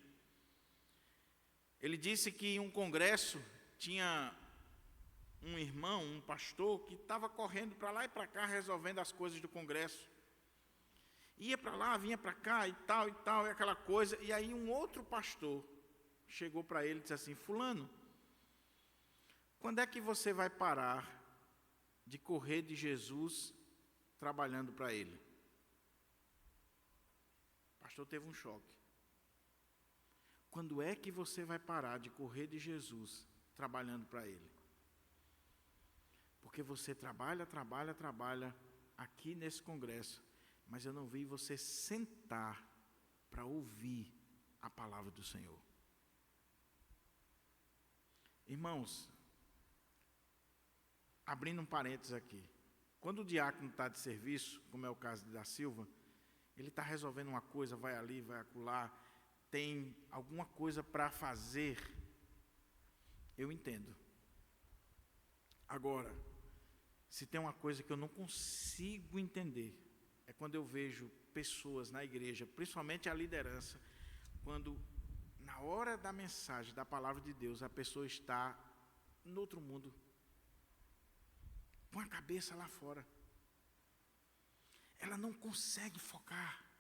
Ele disse que em um congresso tinha um irmão, um pastor, que estava correndo para lá e para cá, resolvendo as coisas do congresso. Ia para lá, vinha para cá e tal, e aquela coisa. E aí um outro pastor chegou para ele e disse assim: fulano, quando é que você vai parar de correr de Jesus trabalhando para ele? O pastor teve um choque. Quando é que você vai parar de correr de Jesus trabalhando para ele? Porque você trabalha aqui nesse congresso, mas eu não vi você sentar para ouvir a palavra do Senhor. Irmãos, abrindo um parênteses aqui, quando o diácono está de serviço, como é o caso de da Silva, ele está resolvendo uma coisa, vai ali, vai acolá, tem alguma coisa para fazer, eu entendo. Agora, se tem uma coisa que eu não consigo entender, é quando eu vejo pessoas na igreja, principalmente a liderança, quando na hora da mensagem, da palavra de Deus, a pessoa está no outro mundo, com a cabeça lá fora. Ela não consegue focar.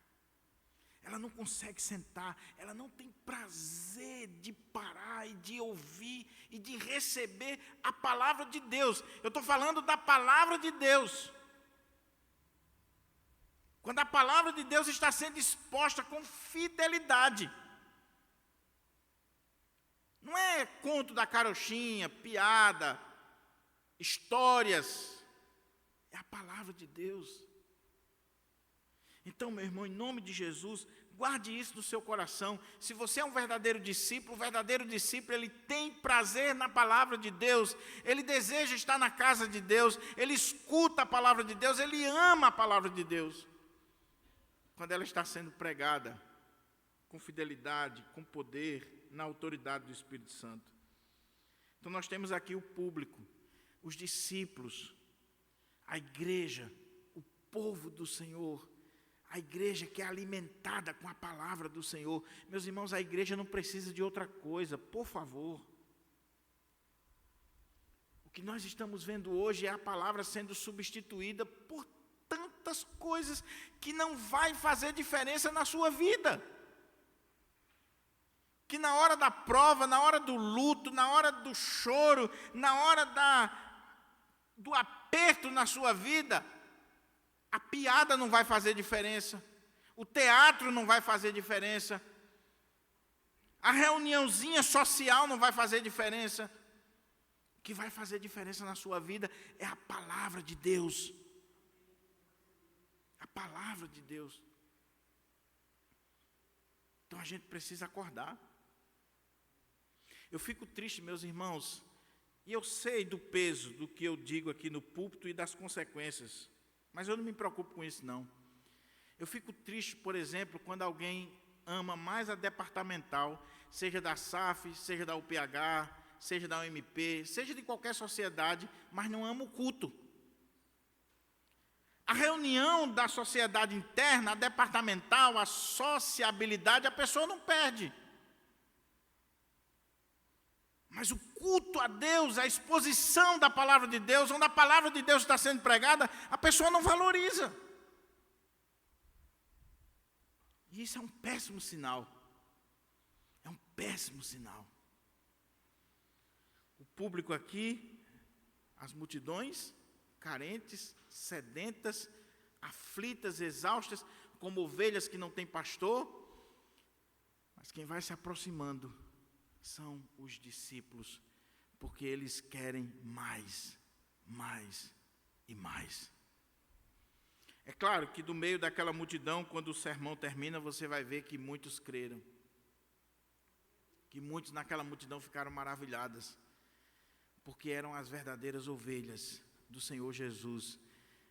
Ela não consegue sentar, ela não tem prazer de parar e de ouvir e de receber a palavra de Deus. Eu estou falando da palavra de Deus. Quando a palavra de Deus está sendo exposta com fidelidade. Não é conto da carochinha, piada, histórias. É a palavra de Deus. Então, meu irmão, em nome de Jesus, guarde isso no seu coração. Se você é um verdadeiro discípulo, o verdadeiro discípulo, ele tem prazer na palavra de Deus, ele deseja estar na casa de Deus, ele escuta a palavra de Deus, ele ama a palavra de Deus. Quando ela está sendo pregada com fidelidade, com poder, na autoridade do Espírito Santo. Então nós temos aqui o público, os discípulos, a igreja, o povo do Senhor, a igreja que é alimentada com a palavra do Senhor. Meus irmãos, a igreja não precisa de outra coisa, por favor. O que nós estamos vendo hoje é a palavra sendo substituída por tantas coisas que não vai fazer diferença na sua vida. Que na hora da prova, na hora do luto, na hora do choro, na hora do aperto na sua vida, a piada não vai fazer diferença, o teatro não vai fazer diferença, a reuniãozinha social não vai fazer diferença. O que vai fazer diferença na sua vida é a palavra de Deus. A palavra de Deus. Então a gente precisa acordar. Eu fico triste, meus irmãos, e eu sei do peso do que eu digo aqui no púlpito e das consequências, mas eu não me preocupo com isso, não. Eu fico triste, por exemplo, quando alguém ama mais a departamental, seja da SAF, seja da UPH, seja da UMP, seja de qualquer sociedade, mas não ama o culto. A reunião da sociedade interna, a departamental, a sociabilidade, a pessoa não perde. Mas o culto a Deus, a exposição da palavra de Deus, onde a palavra de Deus está sendo pregada, a pessoa não valoriza. E isso é um péssimo sinal. É um péssimo sinal. O público aqui, as multidões, carentes, sedentas, aflitas, exaustas, como ovelhas que não têm pastor. Mas quem vai se aproximando são os discípulos, porque eles querem mais, mais e mais. É claro que do meio daquela multidão, quando o sermão termina, você vai ver que muitos creram. Que muitos naquela multidão ficaram maravilhados, porque eram as verdadeiras ovelhas do Senhor Jesus.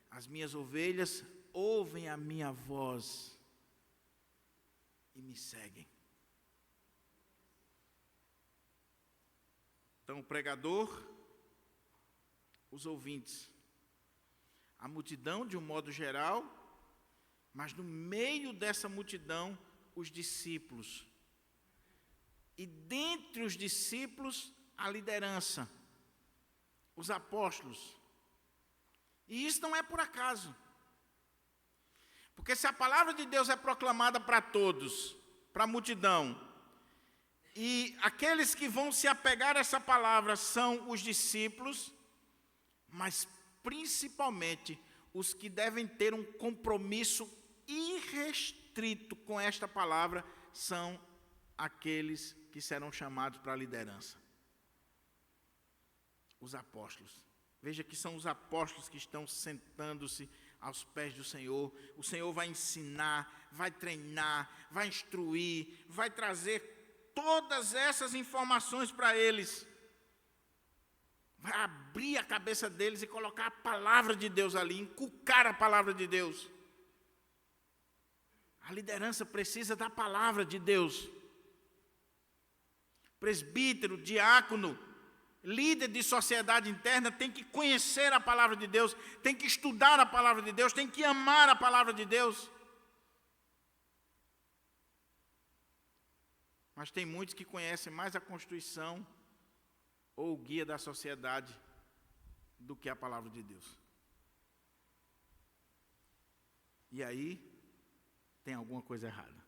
As minhas ovelhas ouvem a minha voz e me seguem. Então, o pregador, os ouvintes, a multidão de um modo geral, mas no meio dessa multidão, os discípulos. E dentre os discípulos, a liderança, os apóstolos. E isso não é por acaso. Porque se a palavra de Deus é proclamada para todos, para a multidão, e aqueles que vão se apegar a essa palavra são os discípulos, mas principalmente os que devem ter um compromisso irrestrito com esta palavra são aqueles que serão chamados para a liderança. Os apóstolos. Veja que são os apóstolos que estão sentando-se aos pés do Senhor. O Senhor vai ensinar, vai treinar, vai instruir, vai trazer todas essas informações para eles. Vai abrir a cabeça deles e colocar a palavra de Deus ali, inculcar a palavra de Deus. A liderança precisa da palavra de Deus. Presbítero, diácono, líder de sociedade interna tem que conhecer a palavra de Deus, tem que estudar a palavra de Deus, tem que amar a palavra de Deus. Mas tem muitos que conhecem mais a Constituição ou o guia da sociedade do que a palavra de Deus. E aí tem alguma coisa errada.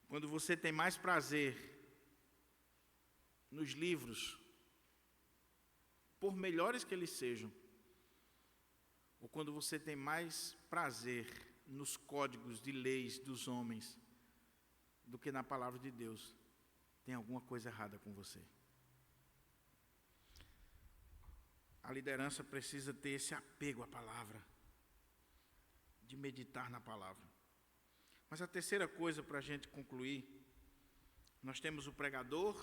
Quando você tem mais prazer nos livros, por melhores que eles sejam, ou quando você tem mais prazer nos códigos de leis dos homens do que na palavra de Deus, tem alguma coisa errada com você. A liderança precisa ter esse apego à palavra, de meditar na palavra. Mas a terceira coisa, para a gente concluir, nós temos o pregador,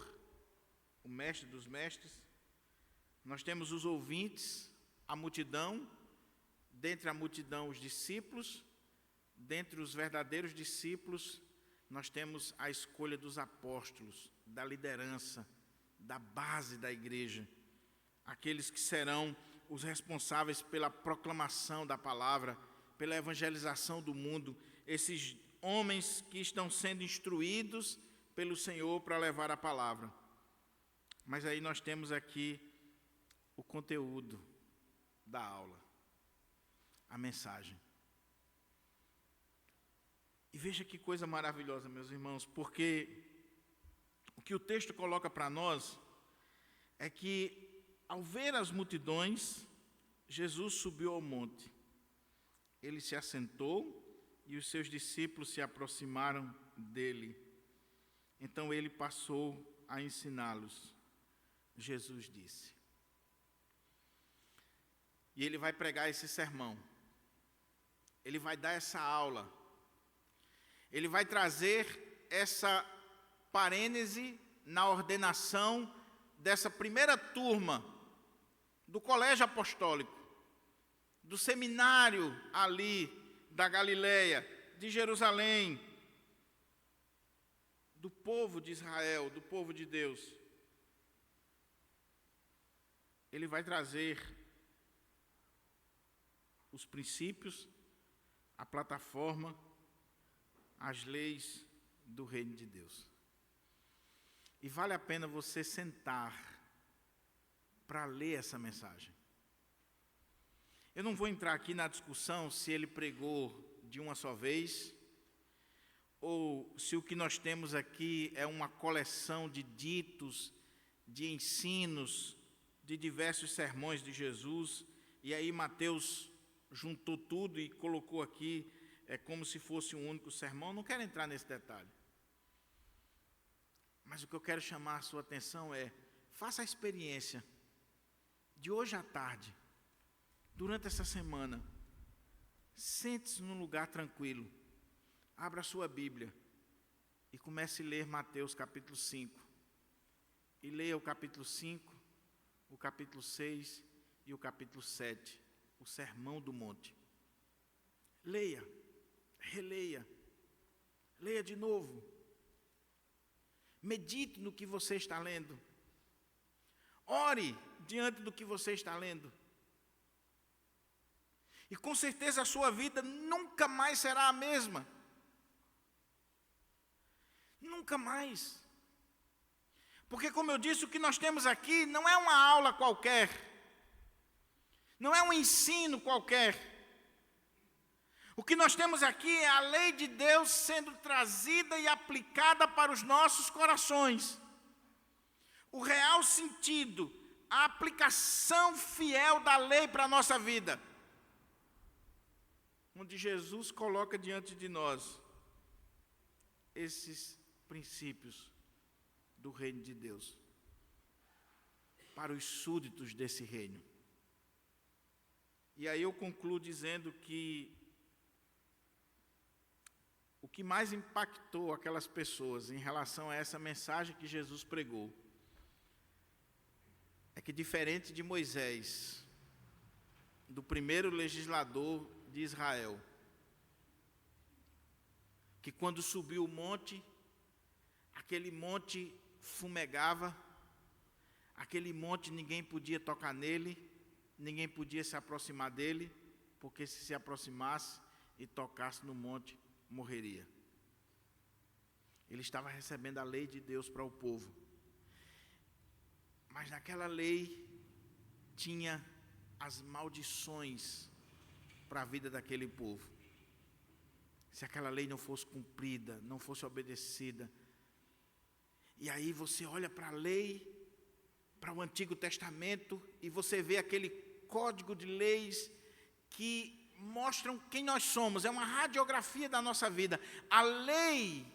o mestre dos mestres, nós temos os ouvintes, a multidão, dentre a multidão os discípulos, dentre os verdadeiros discípulos, nós temos a escolha dos apóstolos, da liderança, da base da igreja, aqueles que serão os responsáveis pela proclamação da palavra, pela evangelização do mundo, esses homens que estão sendo instruídos pelo Senhor para levar a palavra. Mas aí nós temos aqui o conteúdo da aula, a mensagem. E veja que coisa maravilhosa, meus irmãos, porque o que o texto coloca para nós é que, ao ver as multidões, Jesus subiu ao monte. Ele se assentou e os seus discípulos se aproximaram dele. Então ele passou a ensiná-los. Jesus disse. E ele vai pregar esse sermão. Ele vai dar essa aula. Ele vai trazer essa parênese na ordenação dessa primeira turma do colégio apostólico, do seminário ali da Galileia, de Jerusalém, do povo de Israel, do povo de Deus. Ele vai trazer os princípios, a plataforma, as leis do reino de Deus. E vale a pena você sentar para ler essa mensagem. Eu não vou entrar aqui na discussão se ele pregou de uma só vez, ou se o que nós temos aqui é uma coleção de ditos, de ensinos, de diversos sermões de Jesus, e aí Mateus juntou tudo e colocou aqui, como se fosse um único sermão. Não quero entrar nesse detalhe. Mas o que eu quero chamar a sua atenção é, faça a experiência de hoje à tarde, durante essa semana, sente-se num lugar tranquilo, abra a sua Bíblia e comece a ler Mateus capítulo 5. E leia o capítulo 5, o capítulo 6 e o capítulo 7, o Sermão do Monte. Leia, releia, leia de novo. Medite no que você está lendo. Ore diante do que você está lendo. E com certeza a sua vida nunca mais será a mesma. Nunca mais. Porque, como eu disse, o que nós temos aqui não é uma aula qualquer. Não é um ensino qualquer. O que nós temos aqui é a lei de Deus sendo trazida e aplicada para os nossos corações. O real sentido, a aplicação fiel da lei para a nossa vida. Onde Jesus coloca diante de nós esses princípios do reino de Deus para os súditos desse reino. E aí eu concluo dizendo que o que mais impactou aquelas pessoas em relação a essa mensagem que Jesus pregou é que, diferente de Moisés, do primeiro legislador de Israel, que quando subiu o monte, aquele monte fumegava, aquele monte ninguém podia tocar nele, ninguém podia se aproximar dele, porque se aproximasse e tocasse no monte, morreria. Ele estava recebendo a lei de Deus para o povo. Mas naquela lei tinha as maldições para a vida daquele povo. Se aquela lei não fosse cumprida, não fosse obedecida. E aí você olha para a lei, para o Antigo Testamento, e você vê aquele código de leis, que mostram quem nós somos, é uma radiografia da nossa vida. A lei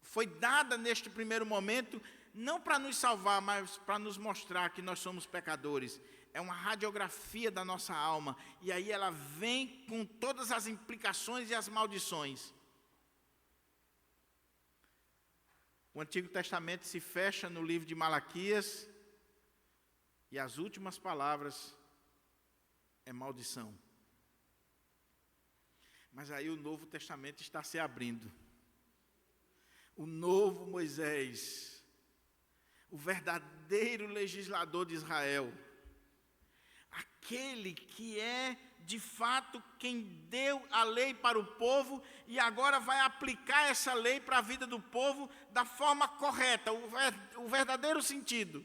foi dada neste primeiro momento, não para nos salvar, mas para nos mostrar que nós somos pecadores. É uma radiografia da nossa alma, e aí ela vem com todas as implicações e as maldições. O Antigo Testamento se fecha no livro de Malaquias, e as últimas palavras é maldição. Mas aí o Novo Testamento está se abrindo. O novo Moisés, o verdadeiro legislador de Israel, aquele que é, de fato, quem deu a lei para o povo e agora vai aplicar essa lei para a vida do povo da forma correta, o verdadeiro sentido.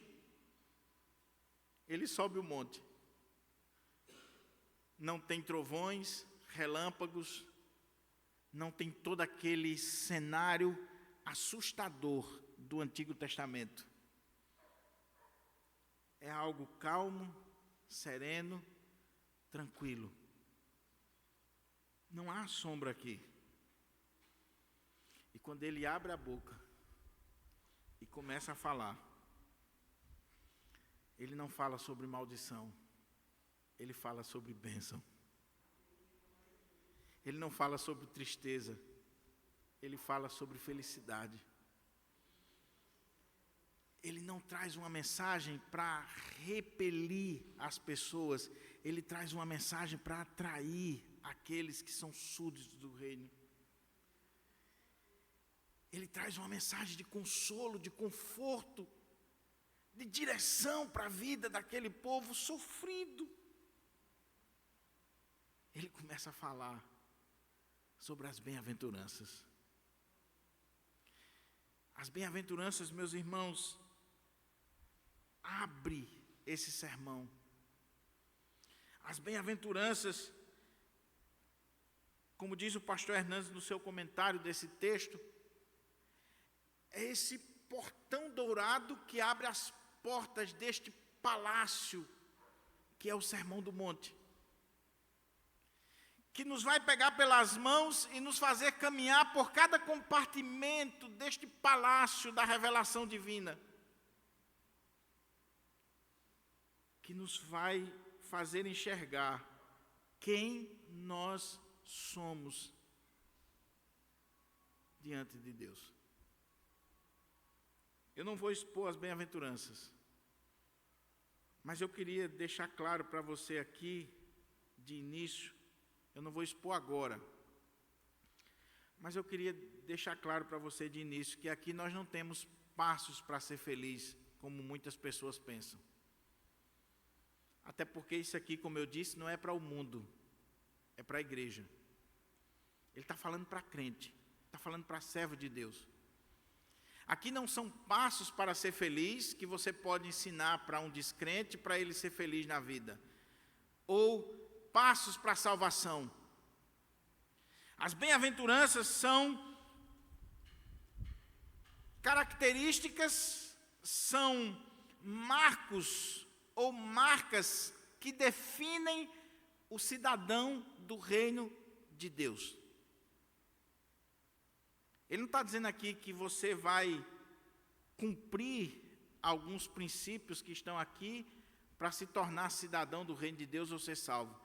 Ele sobe o monte. Não tem trovões, relâmpagos, não tem todo aquele cenário assustador do Antigo Testamento. É algo calmo, sereno, tranquilo. Não há sombra aqui. E quando ele abre a boca e começa a falar, ele não fala sobre maldição, ele fala sobre bênção. Ele não fala sobre tristeza, ele fala sobre felicidade. Ele não traz uma mensagem para repelir as pessoas, ele traz uma mensagem para atrair aqueles que são súditos do reino. Ele traz uma mensagem de consolo, de conforto, de direção para a vida daquele povo sofrido. Ele começa a falar sobre as bem-aventuranças. As bem-aventuranças, meus irmãos, abre esse sermão. As bem-aventuranças, como diz o pastor Hernandes no seu comentário desse texto, é esse portão dourado que abre as portas deste palácio, que é o Sermão do Monte, que nos vai pegar pelas mãos e nos fazer caminhar por cada compartimento deste palácio da revelação divina, que nos vai fazer enxergar quem nós somos diante de Deus. Eu não vou expor as bem-aventuranças, mas eu queria deixar claro para você aqui, de início, eu não vou expor agora, mas eu queria deixar claro para você de início que aqui nós não temos passos para ser feliz, como muitas pessoas pensam. Até porque isso aqui, como eu disse, não é para o mundo, é para a igreja. Ele está falando para crente, está falando para servo de Deus. Aqui não são passos para ser feliz que você pode ensinar para um descrente para ele ser feliz na vida, ou passos para a salvação. As bem-aventuranças são características, são marcos ou marcas que definem o cidadão do reino de Deus. Ele não está dizendo aqui que você vai cumprir alguns princípios que estão aqui para se tornar cidadão do reino de Deus ou ser salvo.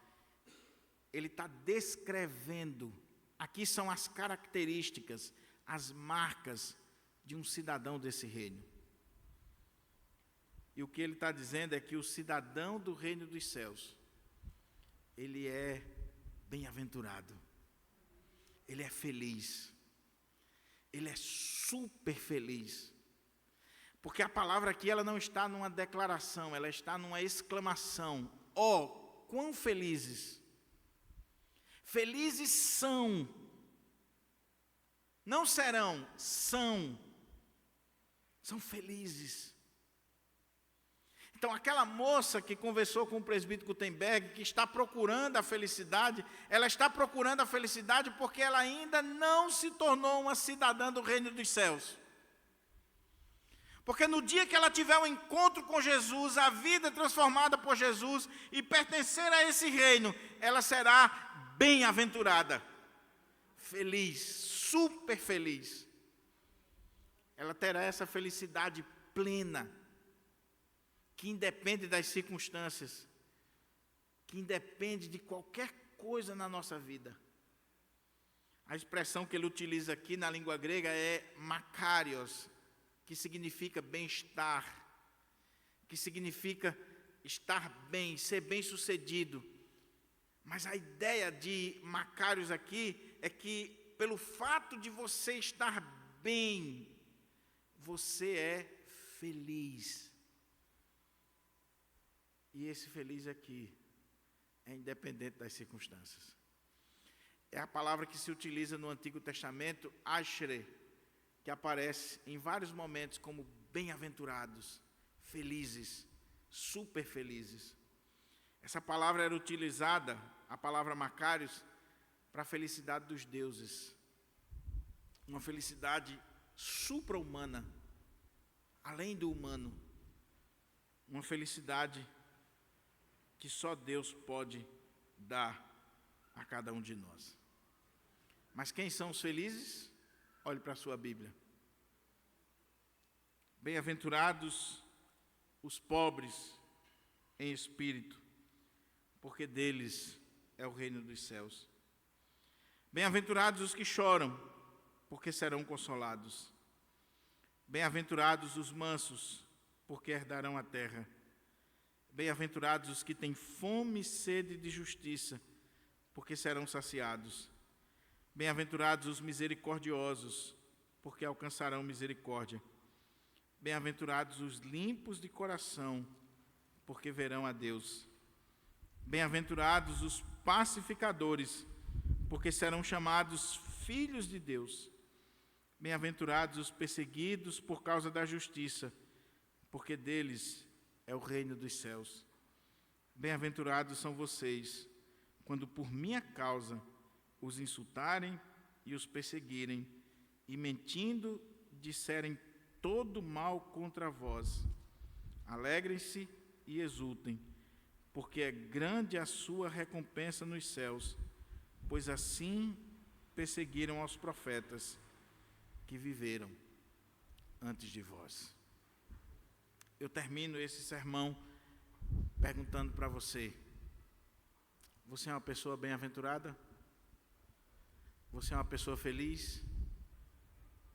Ele está descrevendo, aqui são as características, as marcas de um cidadão desse reino. E o que ele está dizendo é que o cidadão do reino dos céus, ele é bem-aventurado, ele é feliz, ele é super feliz. Porque a palavra aqui, ela não está numa declaração, ela está numa exclamação. Oh, quão felizes! Felizes são, não serão, são felizes. Então, aquela moça que conversou com o presbítero Gutenberg, que está procurando a felicidade, ela está procurando a felicidade porque ela ainda não se tornou uma cidadã do reino dos céus. Porque no dia que ela tiver um encontro com Jesus, a vida transformada por Jesus e pertencer a esse reino, ela será bem-aventurada, feliz, super feliz. Ela terá essa felicidade plena, que independe das circunstâncias, que independe de qualquer coisa na nossa vida. A expressão que ele utiliza aqui na língua grega é makarios, que significa bem-estar, que significa estar bem, ser bem-sucedido. Mas a ideia de makarios aqui é que, pelo fato de você estar bem, você é feliz. E esse feliz aqui é independente das circunstâncias. É a palavra que se utiliza no Antigo Testamento, ashre, que aparece em vários momentos como bem-aventurados, felizes, super felizes. Essa palavra era utilizada, a palavra makarios, para a felicidade dos deuses. Uma felicidade supra-humana, além do humano. Uma felicidade que só Deus pode dar a cada um de nós. Mas quem são os felizes? Olhe para a sua Bíblia. Bem-aventurados os pobres em espírito, porque deles é o reino dos céus. Bem-aventurados os que choram, porque serão consolados. Bem-aventurados os mansos, porque herdarão a terra. Bem-aventurados os que têm fome e sede de justiça, porque serão saciados. Bem-aventurados os misericordiosos, porque alcançarão misericórdia. Bem-aventurados os limpos de coração, porque verão a Deus. Bem-aventurados os pacificadores, porque serão chamados filhos de Deus. Bem-aventurados os perseguidos por causa da justiça, porque deles é o reino dos céus. Bem-aventurados são vocês, quando por minha causa os insultarem e os perseguirem, e mentindo disserem todo mal contra vós. Alegrem-se e exultem, porque é grande a sua recompensa nos céus, pois assim perseguiram aos profetas que viveram antes de vós. Eu termino esse sermão perguntando para você: você é uma pessoa bem-aventurada? Você é uma pessoa feliz?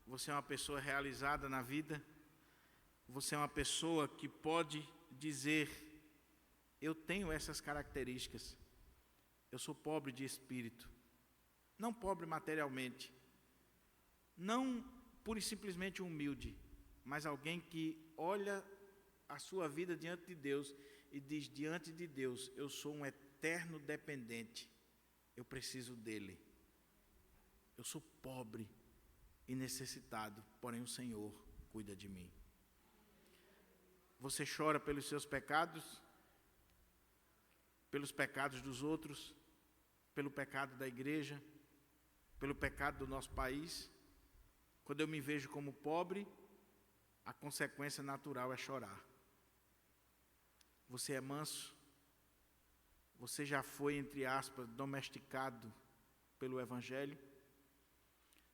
Você é uma pessoa realizada na vida? Você é uma pessoa que pode dizer: eu tenho essas características. Eu sou pobre de espírito. Não pobre materialmente. Não pura e simplesmente humilde, mas alguém que olha a sua vida diante de Deus e diz: diante de Deus, eu sou um eterno dependente. Eu preciso dele. Eu sou pobre e necessitado, porém o Senhor cuida de mim. Você chora pelos seus pecados, pelos pecados dos outros, pelo pecado da igreja, pelo pecado do nosso país. Quando eu me vejo como pobre, a consequência natural é chorar. Você é manso? Você já foi, entre aspas, domesticado pelo Evangelho?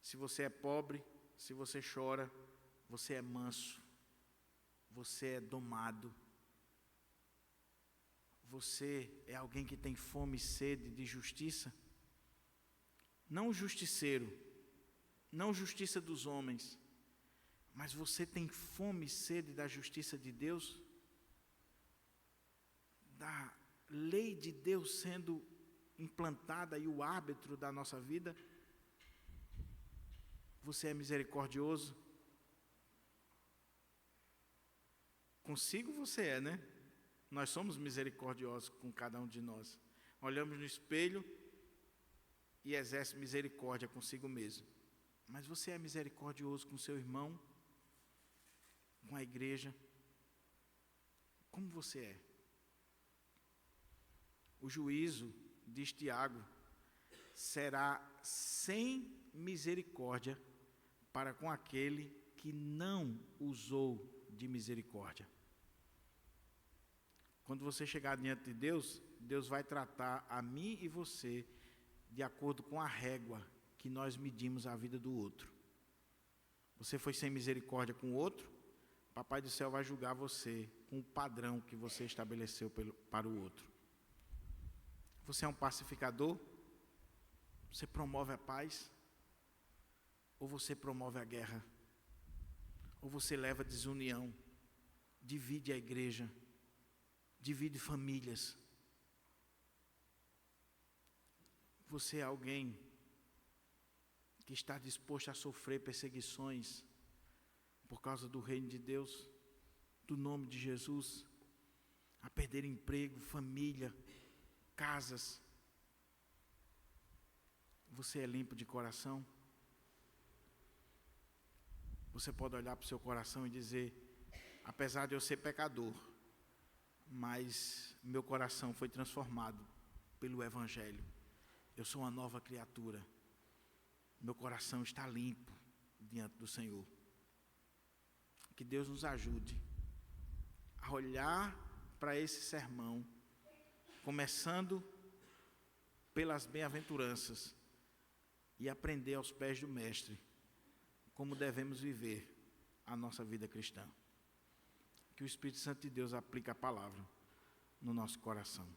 Se você é pobre, se você chora, você é manso. Você é domado. Você é alguém que tem fome e sede de justiça? Não o justiceiro, não justiça dos homens, mas você tem fome e sede da justiça de Deus? Da lei de Deus sendo implantada e o árbitro da nossa vida? Você é misericordioso? Consigo você é, né? Nós somos misericordiosos com cada um de nós. Olhamos no espelho e exerce misericórdia consigo mesmo. Mas você é misericordioso com seu irmão? Com a igreja? Como você é? O juízo, diz Tiago, será sem misericórdia para com aquele que não usou de misericórdia. Quando você chegar diante de Deus, Deus vai tratar a mim e você de acordo com a régua que nós medimos a vida do outro. Você foi sem misericórdia com o outro, Papai do céu vai julgar você com o padrão que você estabeleceu para o outro. Você é um pacificador? Você promove a paz? Ou você promove a guerra? Ou você leva desunião? Divide a igreja? Divide famílias? Você é alguém que está disposto a sofrer perseguições por causa do reino de Deus, do nome de Jesus, a perder emprego, família, casas? Você é limpo de coração? Você pode olhar para o seu coração e dizer: apesar de eu ser pecador, mas meu coração foi transformado pelo Evangelho. Eu sou uma nova criatura. Meu coração está limpo diante do Senhor. Que Deus nos ajude a olhar para esse sermão, começando pelas bem-aventuranças, e aprender aos pés do Mestre como devemos viver a nossa vida cristã. Que o Espírito Santo de Deus aplique a palavra no nosso coração.